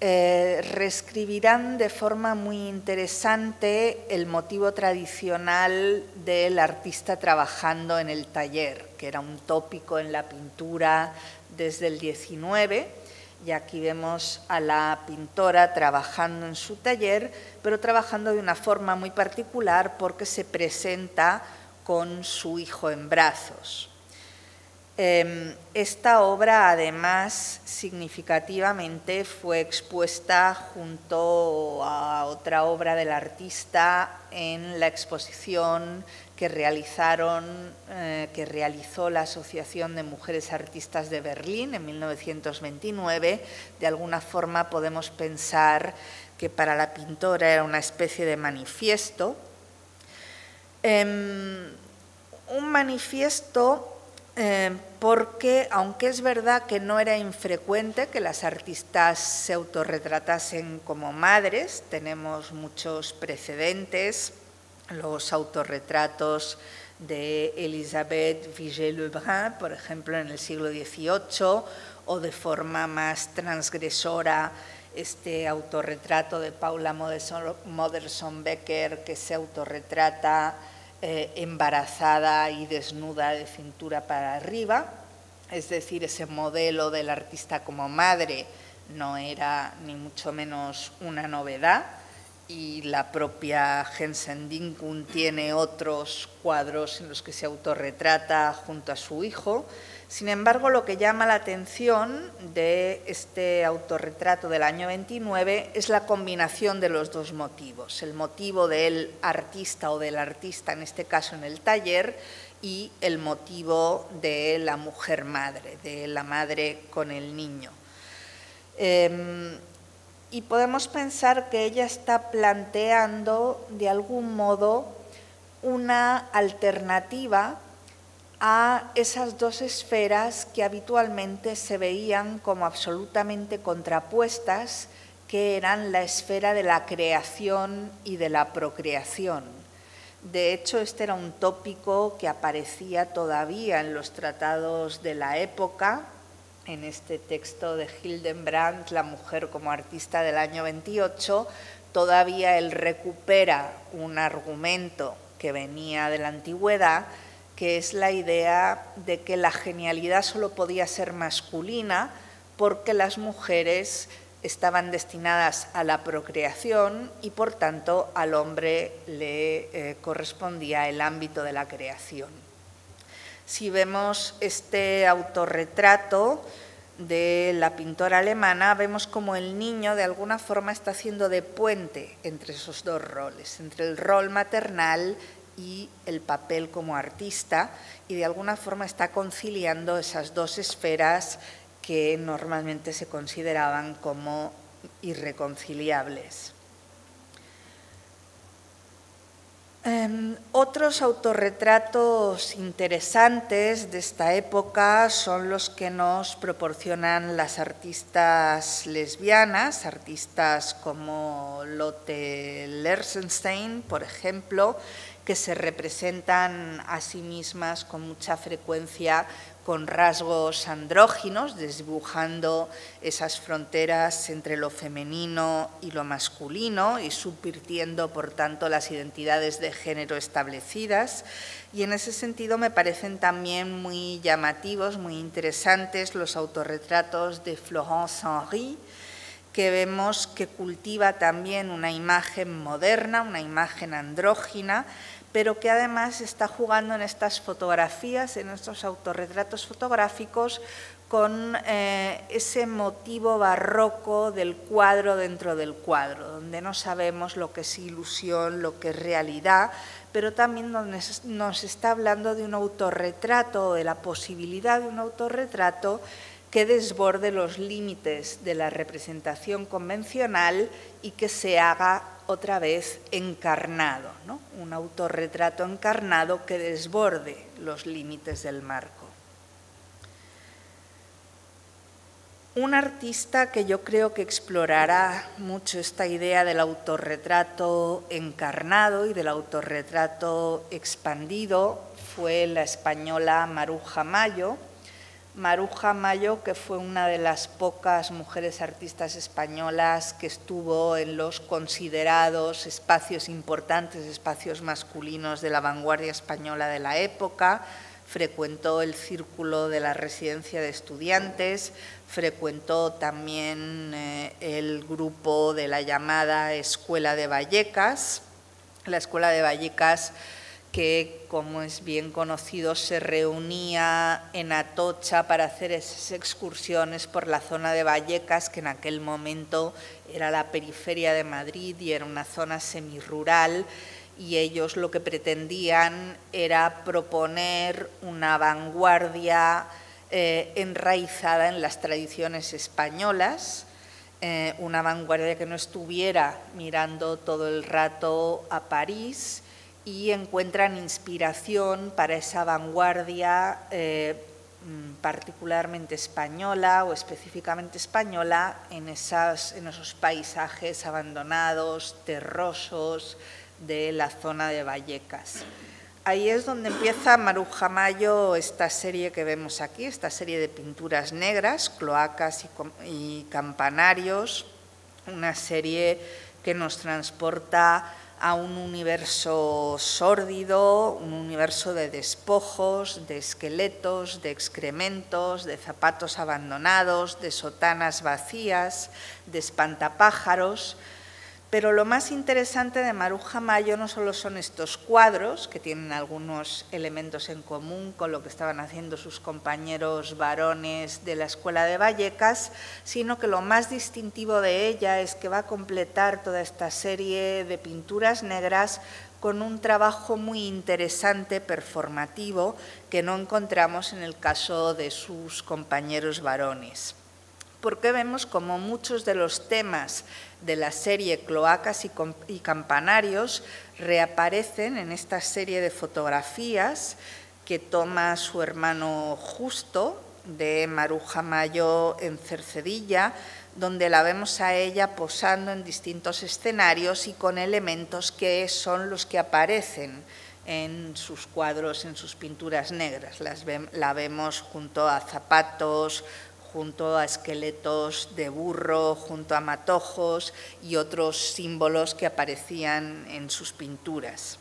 reescribirán de forma muy interesante el motivo tradicional del artista trabajando en el taller, que era un tópico en la pintura desde el 19, y aquí vemos a la pintora trabajando en su taller, pero trabajando de una forma muy particular porque se presenta con su hijo en brazos. Esta obra, además, significativamente fue expuesta junto a otra obra del artista en la exposición que realizó la Asociación de Mujeres Artistas de Berlín en 1929. De alguna forma podemos pensar que para la pintora era una especie de manifiesto. un manifiesto porque, aunque es verdad que no era infrecuente que las artistas se autorretratasen como madres, tenemos muchos precedentes, los autorretratos de Elisabeth Vigée-Lebrun, por ejemplo, en el siglo XVIII, o de forma más transgresora este autorretrato de Paula Modersohn-Becker, que se autorretrata embarazada y desnuda de cintura para arriba, es decir, ese modelo del artista como madre no era ni mucho menos una novedad, y la propia Jensen Dinkun tiene otros cuadros en los que se autorretrata junto a su hijo. Sin embargo, lo que llama la atención de este autorretrato del año 29 es la combinación de los dos motivos, el motivo del artista o del artista, en este caso en el taller, y el motivo de la mujer madre, de la madre con el niño. Y podemos pensar que ella está planteando, de algún modo, una alternativa a esas dos esferas que habitualmente se veían como absolutamente contrapuestas, que eran la esfera de la creación y de la procreación. De hecho, este era un tópico que aparecía todavía en los tratados de la época. En este texto de Hildenbrand, La mujer como artista del año 28, todavía él recupera un argumento que venía de la antigüedad, que es la idea de que la genialidad solo podía ser masculina porque las mujeres estaban destinadas a la procreación y, por tanto, al hombre le correspondía el ámbito de la creación. Si vemos este autorretrato de la pintora alemana, vemos como el niño de alguna forma está haciendo de puente entre esos dos roles, entre el rol maternal y el papel como artista, y de alguna forma está conciliando esas dos esferas que normalmente se consideraban como irreconciliables. Otros autorretratos interesantes de esta época son los que nos proporcionan las artistas lesbianas, artistas como Lotte Lersenstein, por ejemplo, que se representan a sí mismas con mucha frecuencia con rasgos andróginos, desdibujando esas fronteras entre lo femenino y lo masculino y subvirtiendo, por tanto, las identidades de género establecidas. Y en ese sentido me parecen también muy llamativos, muy interesantes los autorretratos de Florence Henry, que vemos que cultiva también una imagen moderna, una imagen andrógina, pero que además está jugando en estas fotografías, en estos autorretratos fotográficos, con ese motivo barroco del cuadro dentro del cuadro, donde no sabemos lo que es ilusión, lo que es realidad, pero también donde nos está hablando de un autorretrato, de la posibilidad de un autorretrato que desborde los límites de la representación convencional y que se haga otra vez encarnado, ¿no? Un autorretrato encarnado que desborde los límites del marco. Un artista que yo creo que explorará mucho esta idea del autorretrato encarnado y del autorretrato expandido fue la española Maruja Mayo. Maruja Mayo, que fue una de las pocas mujeres artistas españolas que estuvo en los considerados espacios importantes, espacios masculinos de la vanguardia española de la época, frecuentó el círculo de la residencia de estudiantes, frecuentó también el grupo de la llamada Escuela de Vallecas. La Escuela de Vallecas, que, como es bien conocido, se reunía en Atocha para hacer esas excursiones por la zona de Vallecas, que en aquel momento era la periferia de Madrid y era una zona semirural, y ellos lo que pretendían era proponer una vanguardia enraizada en las tradiciones españolas, una vanguardia que no estuviera mirando todo el rato a París, y encuentran inspiración para esa vanguardia particularmente española o específicamente española en esos paisajes abandonados, terrosos de la zona de Vallecas. Ahí es donde empieza Maruja Mayo esta serie que vemos aquí, esta serie de pinturas negras, cloacas y campanarios, una serie que nos transporta a un universo sórdido, un universo de despojos, de esqueletos, de excrementos, de zapatos abandonados, de sotanas vacías, de espantapájaros. Pero lo más interesante de Maruja Mayo no solo son estos cuadros, que tienen algunos elementos en común con lo que estaban haciendo sus compañeros varones de la Escuela de Vallecas, sino que lo más distintivo de ella es que va a completar toda esta serie de pinturas negras con un trabajo muy interesante, performativo, que no encontramos en el caso de sus compañeros varones. Porque vemos como muchos de los temas de la serie Cloacas y Campanarios reaparecen en esta serie de fotografías que toma su hermano Justo de Maruja Mayo en Cercedilla, donde la vemos a ella posando en distintos escenarios y con elementos que son los que aparecen en sus cuadros, en sus pinturas negras. La vemos junto a zapatos, junto a esqueletos de burro, junto a matojos y otros símbolos que aparecían en sus pinturas.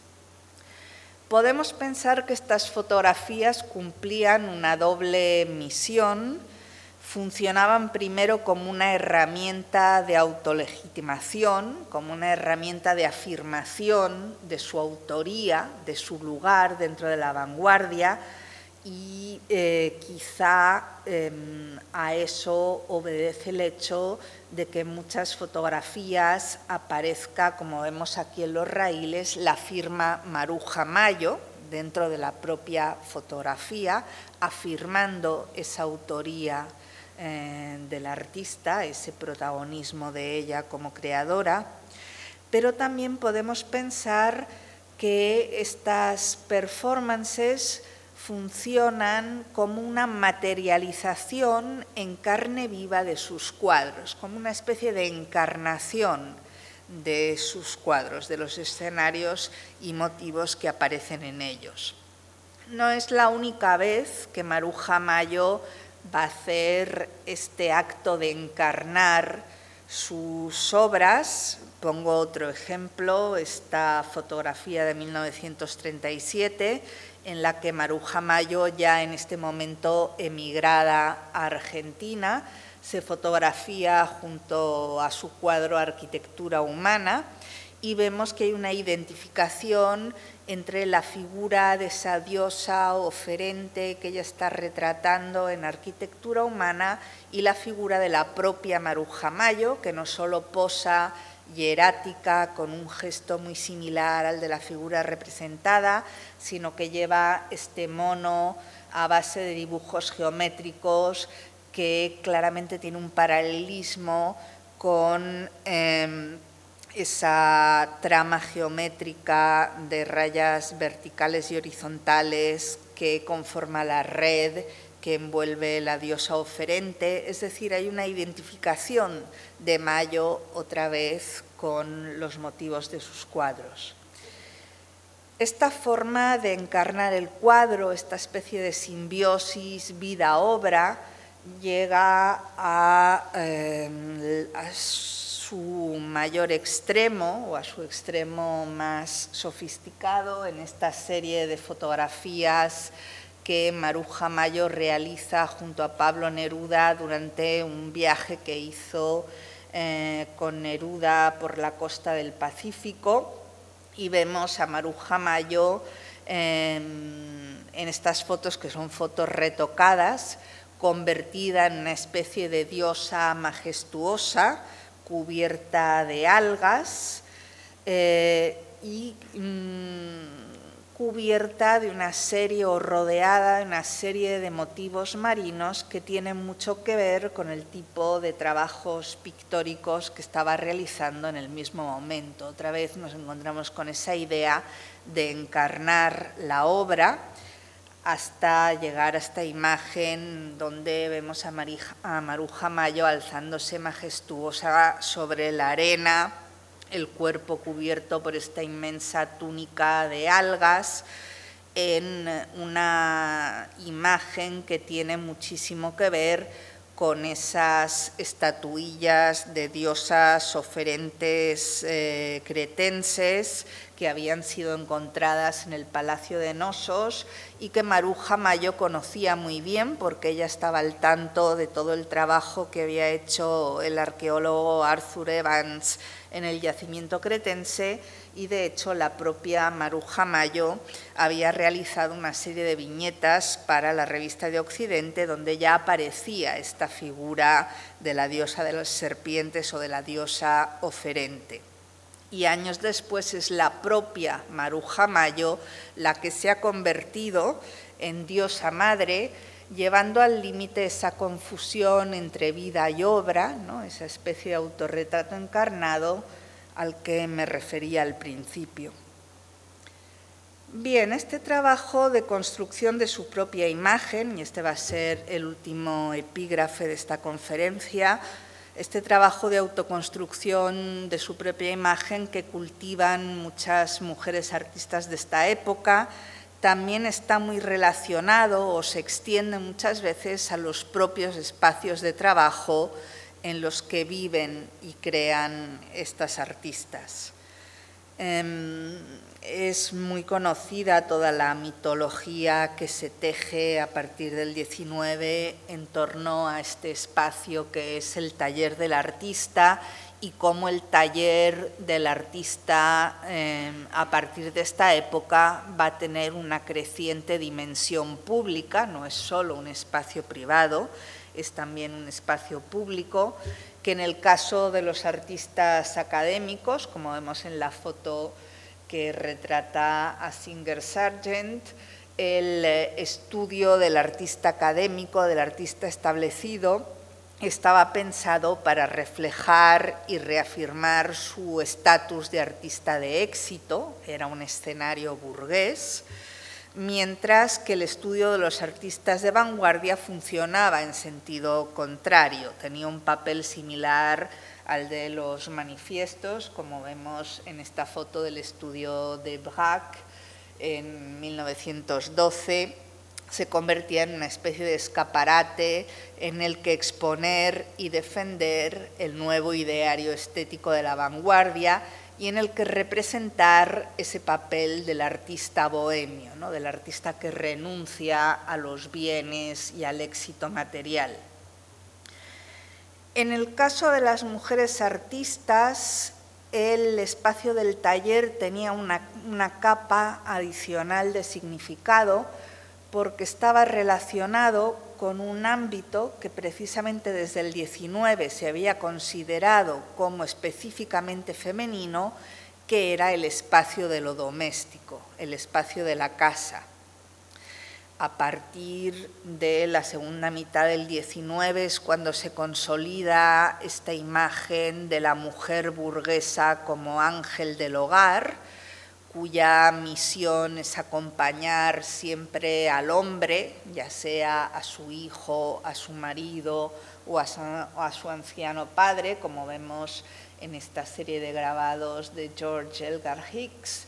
Podemos pensar que estas fotografías cumplían una doble misión. Funcionaban primero como una herramienta de autolegitimación, como una herramienta de afirmación de su autoría, de su lugar dentro de la vanguardia, y quizá a eso obedece el hecho de que en muchas fotografías aparezca, como vemos aquí en los raíles, la firma Maruja Mayo dentro de la propia fotografía, afirmando esa autoría del artista, ese protagonismo de ella como creadora. Pero también podemos pensar que estas performances funcionan como una materialización en carne viva de sus cuadros, como una especie de encarnación de sus cuadros, de los escenarios y motivos que aparecen en ellos. No es la única vez que Maruja Mayo va a hacer este acto de encarnar sus obras. Pongo otro ejemplo, esta fotografía de 1937, en la que Maruja Mayo, ya en este momento emigrada a Argentina, se fotografía junto a su cuadro Arquitectura Humana, y vemos que hay una identificación entre la figura de esa diosa oferente que ella está retratando en Arquitectura Humana y la figura de la propia Maruja Mayo, que no solo posa hierática con un gesto muy similar al de la figura representada, sino que lleva este mono a base de dibujos geométricos que claramente tiene un paralelismo con esa trama geométrica de rayas verticales y horizontales que conforma la red que envuelve la diosa oferente. Es decir, hay una identificación de Mayo otra vez con los motivos de sus cuadros. Esta forma de encarnar el cuadro, esta especie de simbiosis vida-obra, llega a su mayor extremo o a su extremo más sofisticado en esta serie de fotografías que Maruja Mayo realiza junto a Pablo Neruda durante un viaje que hizo con Neruda por la costa del Pacífico, y vemos a Maruja Mayo en estas fotos, que son fotos retocadas, convertida en una especie de diosa majestuosa cubierta de algas y cubierta de una serie o rodeada de una serie de motivos marinos que tienen mucho que ver con el tipo de trabajos pictóricos que estaba realizando en el mismo momento. Otra vez nos encontramos con esa idea de encarnar la obra hasta llegar a esta imagen donde vemos a Maruja Mayo alzándose majestuosa sobre la arena, el cuerpo cubierto por esta inmensa túnica de algas, en una imagen que tiene muchísimo que ver con esas estatuillas de diosas oferentes cretenses que habían sido encontradas en el Palacio de Nosos y que Maruja Mayo conocía muy bien porque ella estaba al tanto de todo el trabajo que había hecho el arqueólogo Arthur Evans en el yacimiento cretense, y de hecho la propia Maruja Mayo había realizado una serie de viñetas para la Revista de Occidente donde ya aparecía esta figura de la diosa de las serpientes o de la diosa oferente. Y años después es la propia Maruja Mayo la que se ha convertido en diosa madre, llevando al límite esa confusión entre vida y obra, ¿no? Esa especie de autorretrato encarnado al que me refería al principio. Bien, este trabajo de construcción de su propia imagen, y este va a ser el último epígrafe de esta conferencia, este trabajo de autoconstrucción de su propia imagen que cultivan muchas mujeres artistas de esta época, también está muy relacionado o se extiende muchas veces a los propios espacios de trabajo en los que viven y crean estas artistas. Es muy conocida toda la mitología que se teje a partir del XIX en torno a este espacio que es el taller del artista y cómo el taller del artista a partir de esta época va a tener una creciente dimensión pública, no es solo un espacio privado, es también un espacio público, que en el caso de los artistas académicos, como vemos en la foto que retrata a Singer Sargent, el estudio del artista académico, del artista establecido, estaba pensado para reflejar y reafirmar su estatus de artista de éxito, era un escenario burgués, mientras que el estudio de los artistas de vanguardia funcionaba en sentido contrario, tenía un papel similar al de los manifiestos, como vemos en esta foto del estudio de Braque en 1912, se convertía en una especie de escaparate en el que exponer y defender el nuevo ideario estético de la vanguardia y en el que representar ese papel del artista bohemio, ¿no? Del artista que renuncia a los bienes y al éxito material. En el caso de las mujeres artistas, el espacio del taller tenía una capa adicional de significado porque estaba relacionado con un ámbito que precisamente desde el XIX se había considerado como específicamente femenino, que era el espacio de lo doméstico, el espacio de la casa. A partir de la segunda mitad del XIX es cuando se consolida esta imagen de la mujer burguesa como ángel del hogar, cuya misión es acompañar siempre al hombre, ya sea a su hijo, a su marido o a su anciano padre, como vemos en esta serie de grabados de George Elgar Hicks,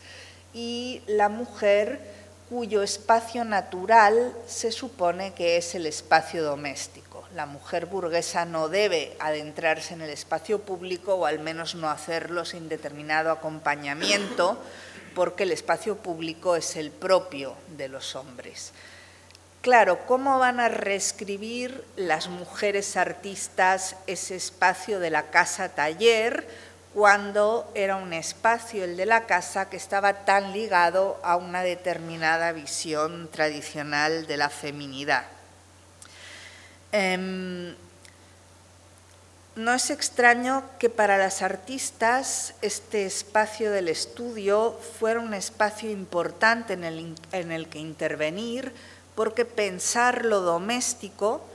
y la mujer cuyo espacio natural se supone que es el espacio doméstico. La mujer burguesa no debe adentrarse en el espacio público, o al menos no hacerlo sin determinado acompañamiento, porque el espacio público es el propio de los hombres. Claro, ¿cómo van a reescribir las mujeres artistas ese espacio de la casa-taller cuando era un espacio, el de la casa, que estaba tan ligado a una determinada visión tradicional de la feminidad? no es extraño que para las artistas este espacio del estudio fuera un espacio importante en el que intervenir, porque pensar lo doméstico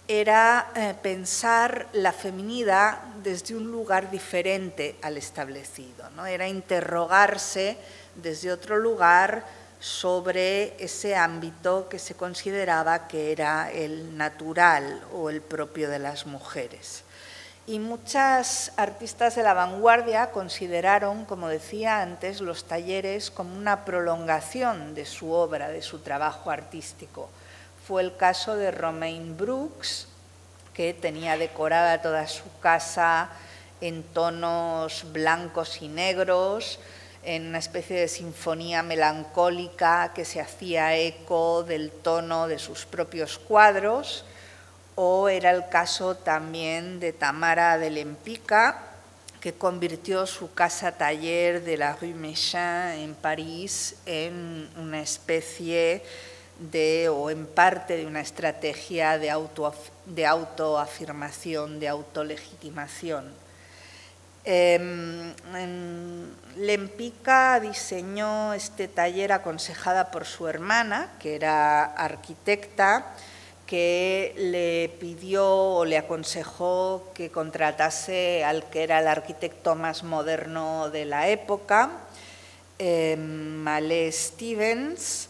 era pensar la feminidad desde un lugar diferente al establecido, ¿no? Era interrogarse desde otro lugar sobre ese ámbito que se consideraba que era el natural o el propio de las mujeres. Y muchas artistas de la vanguardia consideraron, como decía antes, los talleres como una prolongación de su obra, de su trabajo artístico. Fue el caso de Romaine Brooks, que tenía decorada toda su casa en tonos blancos y negros, en una especie de sinfonía melancólica que se hacía eco del tono de sus propios cuadros. O era el caso también de Tamara de Lempicka, que convirtió su casa-taller de la Rue Méchain en París en una especie de, o en parte de una estrategia de autoafirmación, de autolegitimación. Lempicka diseñó este taller aconsejada por su hermana, que era arquitecta, que le pidió o le aconsejó que contratase al que era el arquitecto más moderno de la época, Malé Stevens,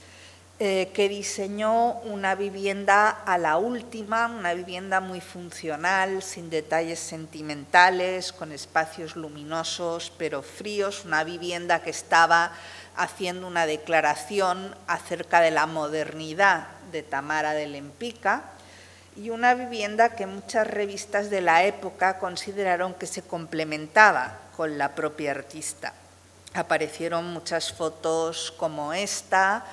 que diseñó una vivienda a la última, una vivienda muy funcional, sin detalles sentimentales, con espacios luminosos pero fríos, una vivienda que estaba haciendo una declaración acerca de la modernidad de Tamara de Lempicka, y una vivienda que muchas revistas de la época consideraron que se complementaba con la propia artista. Aparecieron muchas fotos como estas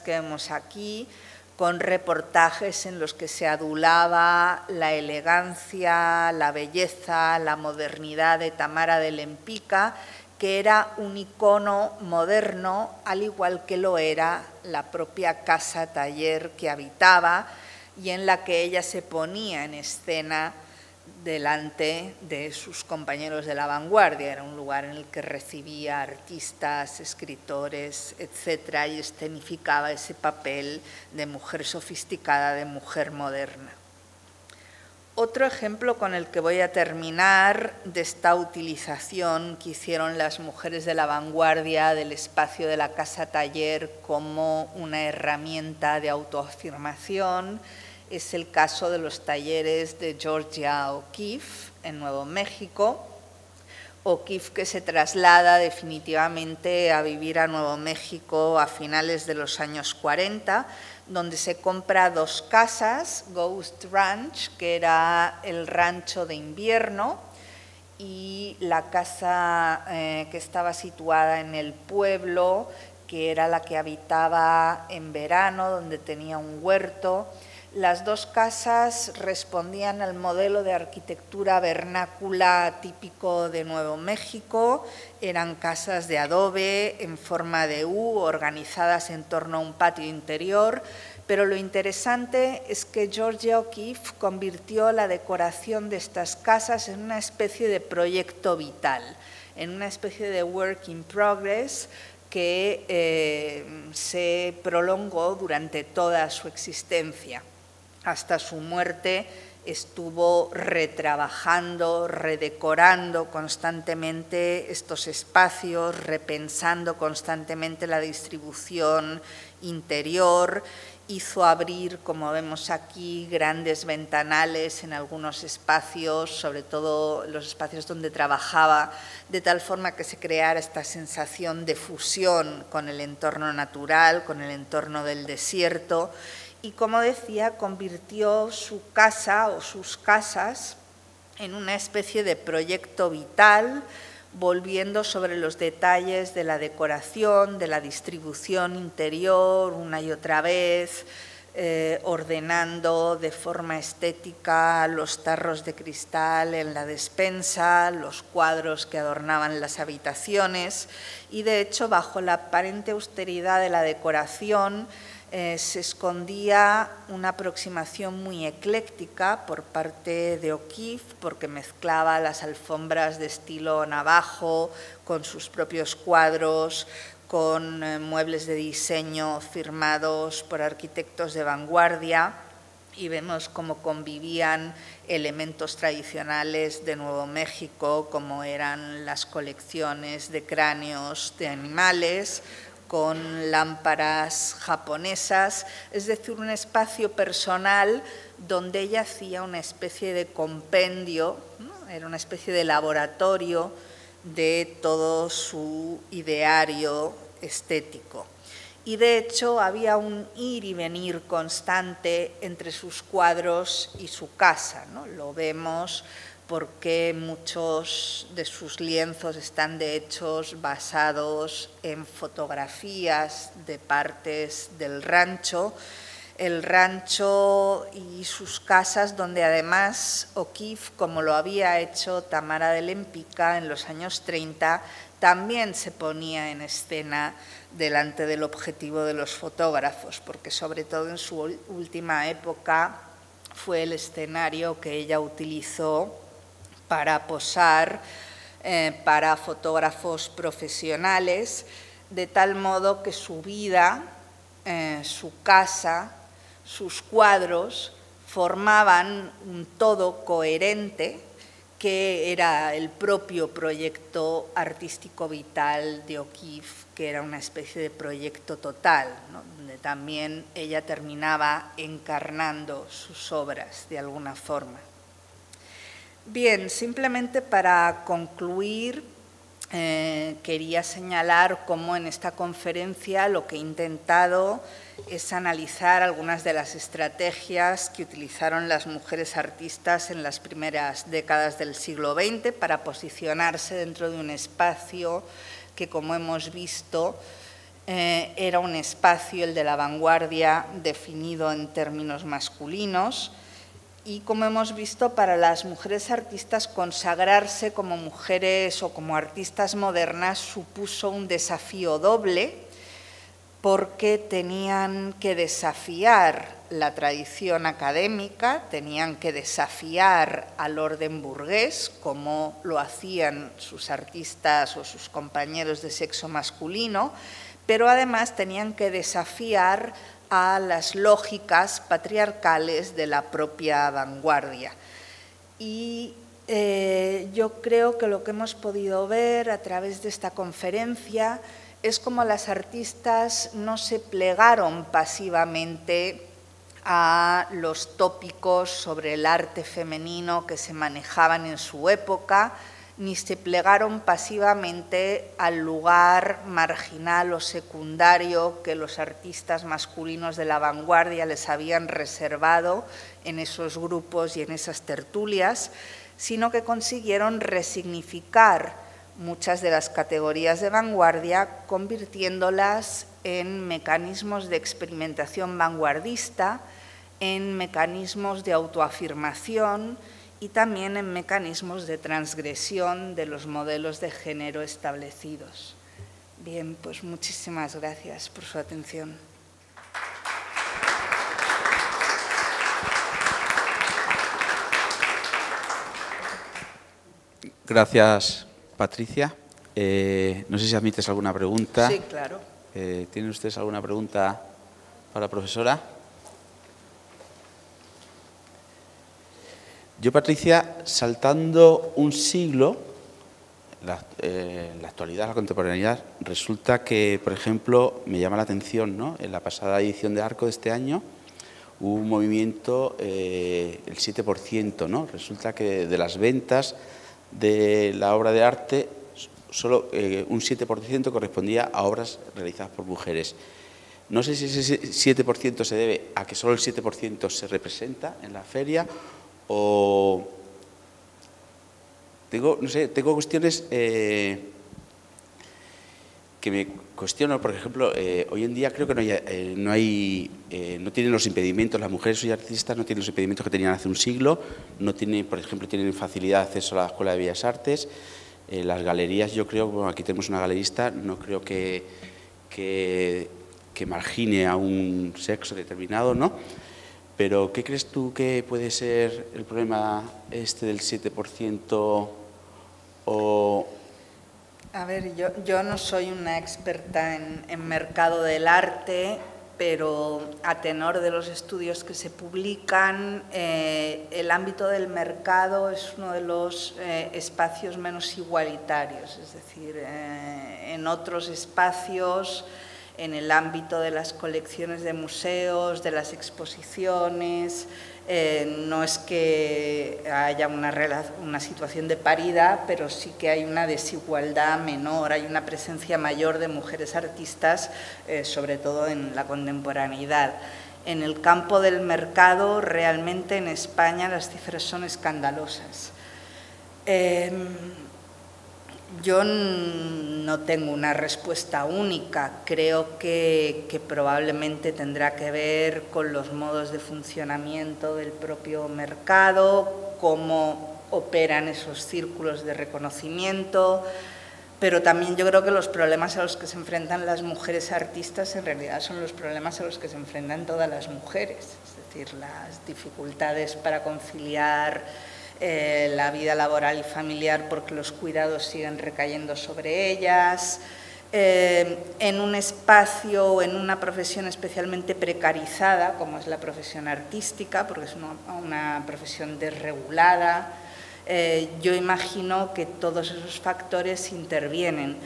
que vemos aquí, con reportajes en los que se adulaba la elegancia, la belleza, la modernidad de Tamara de Lempicka, que era un icono moderno, al igual que lo era la propia casa-taller que habitaba y en la que ella se ponía en escena delante de sus compañeros de la vanguardia. Era un lugar en el que recibía artistas, escritores, etc., y escenificaba ese papel de mujer sofisticada, de mujer moderna. Otro ejemplo con el que voy a terminar de esta utilización que hicieron las mujeres de la vanguardia del espacio de la casa-taller como una herramienta de autoafirmación es el caso de los talleres de Georgia O'Keeffe en Nuevo México. O'Keeffe, que se traslada definitivamente a vivir a Nuevo México a finales de los años 40, donde se compra 2 casas, Ghost Ranch, que era el rancho de invierno, y la casa que estaba situada en el pueblo, que era la que habitaba en verano, donde tenía un huerto. Las 2 casas respondían al modelo de arquitectura vernácula típico de Nuevo México. Eran casas de adobe en forma de U, organizadas en torno a un patio interior, pero lo interesante es que Georgia O'Keeffe convirtió la decoración de estas casas en una especie de proyecto vital, en una especie de work in progress que se prolongó durante toda su existencia. Hasta su muerte estuvo retrabajando, redecorando constantemente estos espacios, repensando constantemente la distribución interior. Hizo abrir, como vemos aquí, grandes ventanales en algunos espacios, sobre todo los espacios donde trabajaba, de tal forma que se creara esta sensación de fusión con el entorno natural, con el entorno del desierto. Y, como decía, convirtió su casa o sus casas en una especie de proyecto vital, volviendo sobre los detalles de la decoración, de la distribución interior una y otra vez, ordenando de forma estética los tarros de cristal en la despensa, los cuadros que adornaban las habitaciones y, de hecho, bajo la aparente austeridad de la decoración se escondía una aproximación muy ecléctica por parte de O'Keeffe, porque mezclaba las alfombras de estilo navajo con sus propios cuadros, con muebles de diseño firmados por arquitectos de vanguardia, y vemos cómo convivían elementos tradicionales de Nuevo México, como eran las colecciones de cráneos de animales, con lámparas japonesas, es decir, un espacio personal donde ella hacía una especie de compendio, ¿no? Era una especie de laboratorio de todo su ideario estético. Y, de hecho, había un ir y venir constante entre sus cuadros y su casa, ¿no? Lo vemos porque muchos de sus lienzos están, de hecho, basados en fotografías de partes del rancho, el rancho y sus casas, donde además O'Keeffe, como lo había hecho Tamara de Lempicka en los años 30, también se ponía en escena delante del objetivo de los fotógrafos, porque sobre todo en su última época fue el escenario que ella utilizó para posar para fotógrafos profesionales, de tal modo que su vida, su casa, sus cuadros formaban un todo coherente que era el propio proyecto artístico vital de O'Keeffe, que era una especie de proyecto total, ¿no? Donde también ella terminaba encarnando sus obras de alguna forma. Bien, simplemente para concluir, quería señalar cómo en esta conferencia lo que he intentado es analizar algunas de las estrategias que utilizaron las mujeres artistas en las primeras décadas del siglo XX para posicionarse dentro de un espacio que, como hemos visto, era un espacio, el de la vanguardia, definido en términos masculinos. Y, como hemos visto, para las mujeres artistas consagrarse como mujeres o como artistas modernas supuso un desafío doble, porque tenían que desafiar la tradición académica, tenían que desafiar al orden burgués, como lo hacían sus artistas o sus compañeros de sexo masculino, pero además tenían que desafiar a las lógicas patriarcales de la propia vanguardia. Y yo creo que lo que hemos podido ver a través de esta conferencia es como las artistas no se plegaron pasivamente a los tópicos sobre el arte femenino que se manejaban en su época, ni se plegaron pasivamente al lugar marginal o secundario que los artistas masculinos de la vanguardia les habían reservado en esos grupos y en esas tertulias, sino que consiguieron resignificar muchas de las categorías de vanguardia, convirtiéndolas en mecanismos de experimentación vanguardista, en mecanismos de autoafirmación y también en mecanismos de transgresión de los modelos de género establecidos. Bien, pues muchísimas gracias por su atención. Gracias, Patricia. No sé si admites alguna pregunta. Sí, claro. ¿Tienen ustedes alguna pregunta para la profesora? Yo, Patricia, saltando un siglo, en la actualidad, la contemporaneidad, resulta que, por ejemplo, me llama la atención, ¿no? En la pasada edición de Arco de este año hubo un movimiento, el 7%, ¿no? Resulta que de las ventas de la obra de arte, solo un 7% correspondía a obras realizadas por mujeres. No sé si ese 7% se debe a que solo el 7% se representa en la feria o tengo cuestiones que que me cuestiono, por ejemplo, hoy en día creo que no tienen los impedimentos, las mujeres hoy artistas no tienen los impedimentos que tenían hace un siglo, no tienen, por ejemplo, tienen facilidad de acceso a la Escuela de Bellas Artes, las galerías, yo creo, bueno, aquí tenemos una galerista, no creo que margine a un sexo determinado, ¿no? Pero, ¿qué crees tú que puede ser el problema este del 7% o...? A ver, yo no soy una experta en mercado del arte, pero a tenor de los estudios que se publican, el ámbito del mercado es uno de los espacios menos igualitarios, es decir, en otros espacios, en el ámbito de las colecciones de museos, de las exposiciones, no es que haya una situación de paridad, pero sí que hay una desigualdad menor, hay una presencia mayor de mujeres artistas, sobre todo en la contemporaneidad. En el campo del mercado, realmente en España las cifras son escandalosas. Yo no tengo una respuesta única, creo que probablemente tendrá que ver con los modos de funcionamiento del propio mercado, cómo operan esos círculos de reconocimiento, pero también yo creo que los problemas a los que se enfrentan las mujeres artistas en realidad son los problemas a los que se enfrentan todas las mujeres, es decir, las dificultades para conciliar la vida laboral y familiar porque los cuidados siguen recayendo sobre ellas, en un espacio o en una profesión especialmente precarizada como es la profesión artística, porque es una profesión desregulada. Yo imagino que todos esos factores intervienen.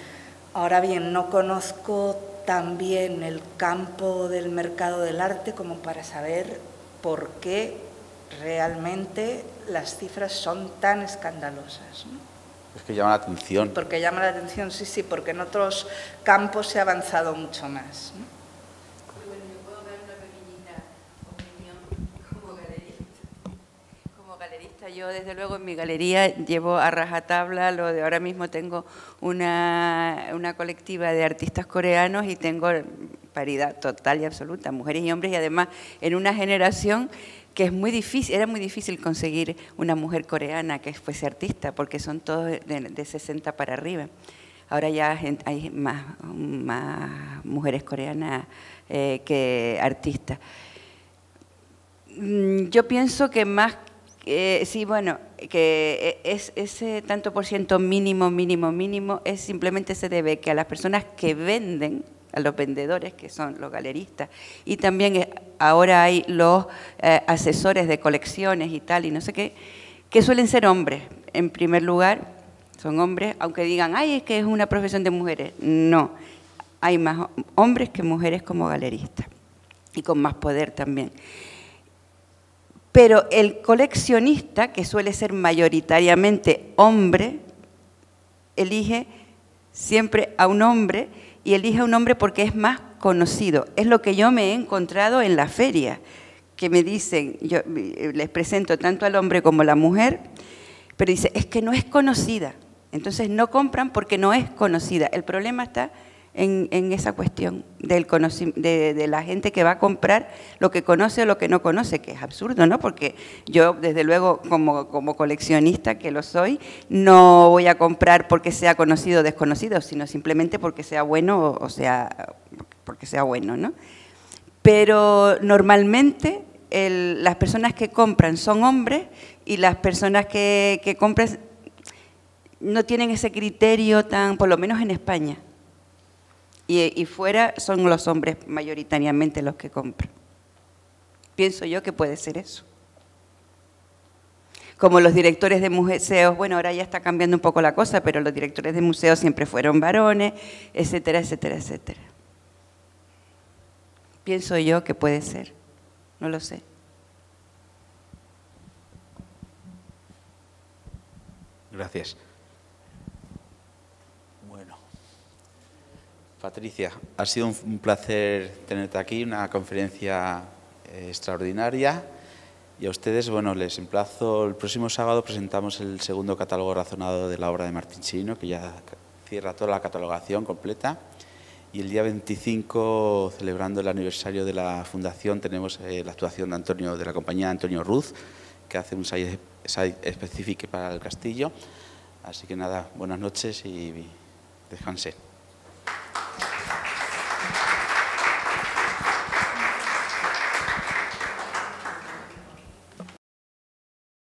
Ahora bien, no conozco tan bien el campo del mercado del arte como para saber por qué realmente las cifras son tan escandalosas, ¿no? Es que llama la atención. Porque llama la atención, sí, porque en otros campos se ha avanzado mucho más, ¿no? Bueno, yo puedo dar una pequeñita opinión como galerista. Como galerista, yo desde luego en mi galería llevo a rajatabla lo de ahora mismo tengo una colectiva de artistas coreanos y tengo paridad total y absoluta, mujeres y hombres, y además en una generación que es muy difícil, era muy difícil conseguir una mujer coreana que fuese artista, porque son todos de 60 para arriba. Ahora ya hay más mujeres coreanas que artistas. Yo pienso que más, sí, bueno, que ese tanto por ciento mínimo, es simplemente se debe que a las personas que venden, a los vendedores, que son los galeristas, y también ahora hay los asesores de colecciones y tal, y no sé qué, que suelen ser hombres, en primer lugar, son hombres, aunque digan, ay, es que es una profesión de mujeres, no, hay más hombres que mujeres como galeristas, y con más poder también. Pero el coleccionista, que suele ser mayoritariamente hombre, elige siempre a un hombre, y elige a un hombre porque es más conocido. Es lo que yo me he encontrado en la feria, que me dicen, yo les presento tanto al hombre como a la mujer, pero dice, es que no es conocida. Entonces no compran porque no es conocida. El problema está en esa cuestión de la gente que va a comprar lo que conoce o lo que no conoce, que es absurdo, ¿no? Porque yo, desde luego, como coleccionista que lo soy, no voy a comprar porque sea conocido o desconocido, sino simplemente porque sea bueno o sea, porque sea bueno, ¿no? Pero normalmente las personas que compran son hombres y las personas que compran no tienen ese criterio tan, por lo menos en España. Y fuera son los hombres mayoritariamente los que compran. Pienso yo que puede ser eso. Como los directores de museos, bueno, ahora ya está cambiando un poco la cosa, pero los directores de museos siempre fueron varones, etcétera, etcétera, etcétera. Pienso yo que puede ser, no lo sé. Gracias. Patricia, ha sido un placer tenerte aquí, una conferencia extraordinaria, y a ustedes, bueno, les emplazo, el próximo sábado presentamos el segundo catálogo razonado de la obra de Martín Chirino, que ya cierra toda la catalogación completa, Y el día 25, celebrando el aniversario de la fundación, tenemos la actuación de la compañía Antonio Ruz, que hace un site específico para el castillo. Así que nada, buenas noches y descansen.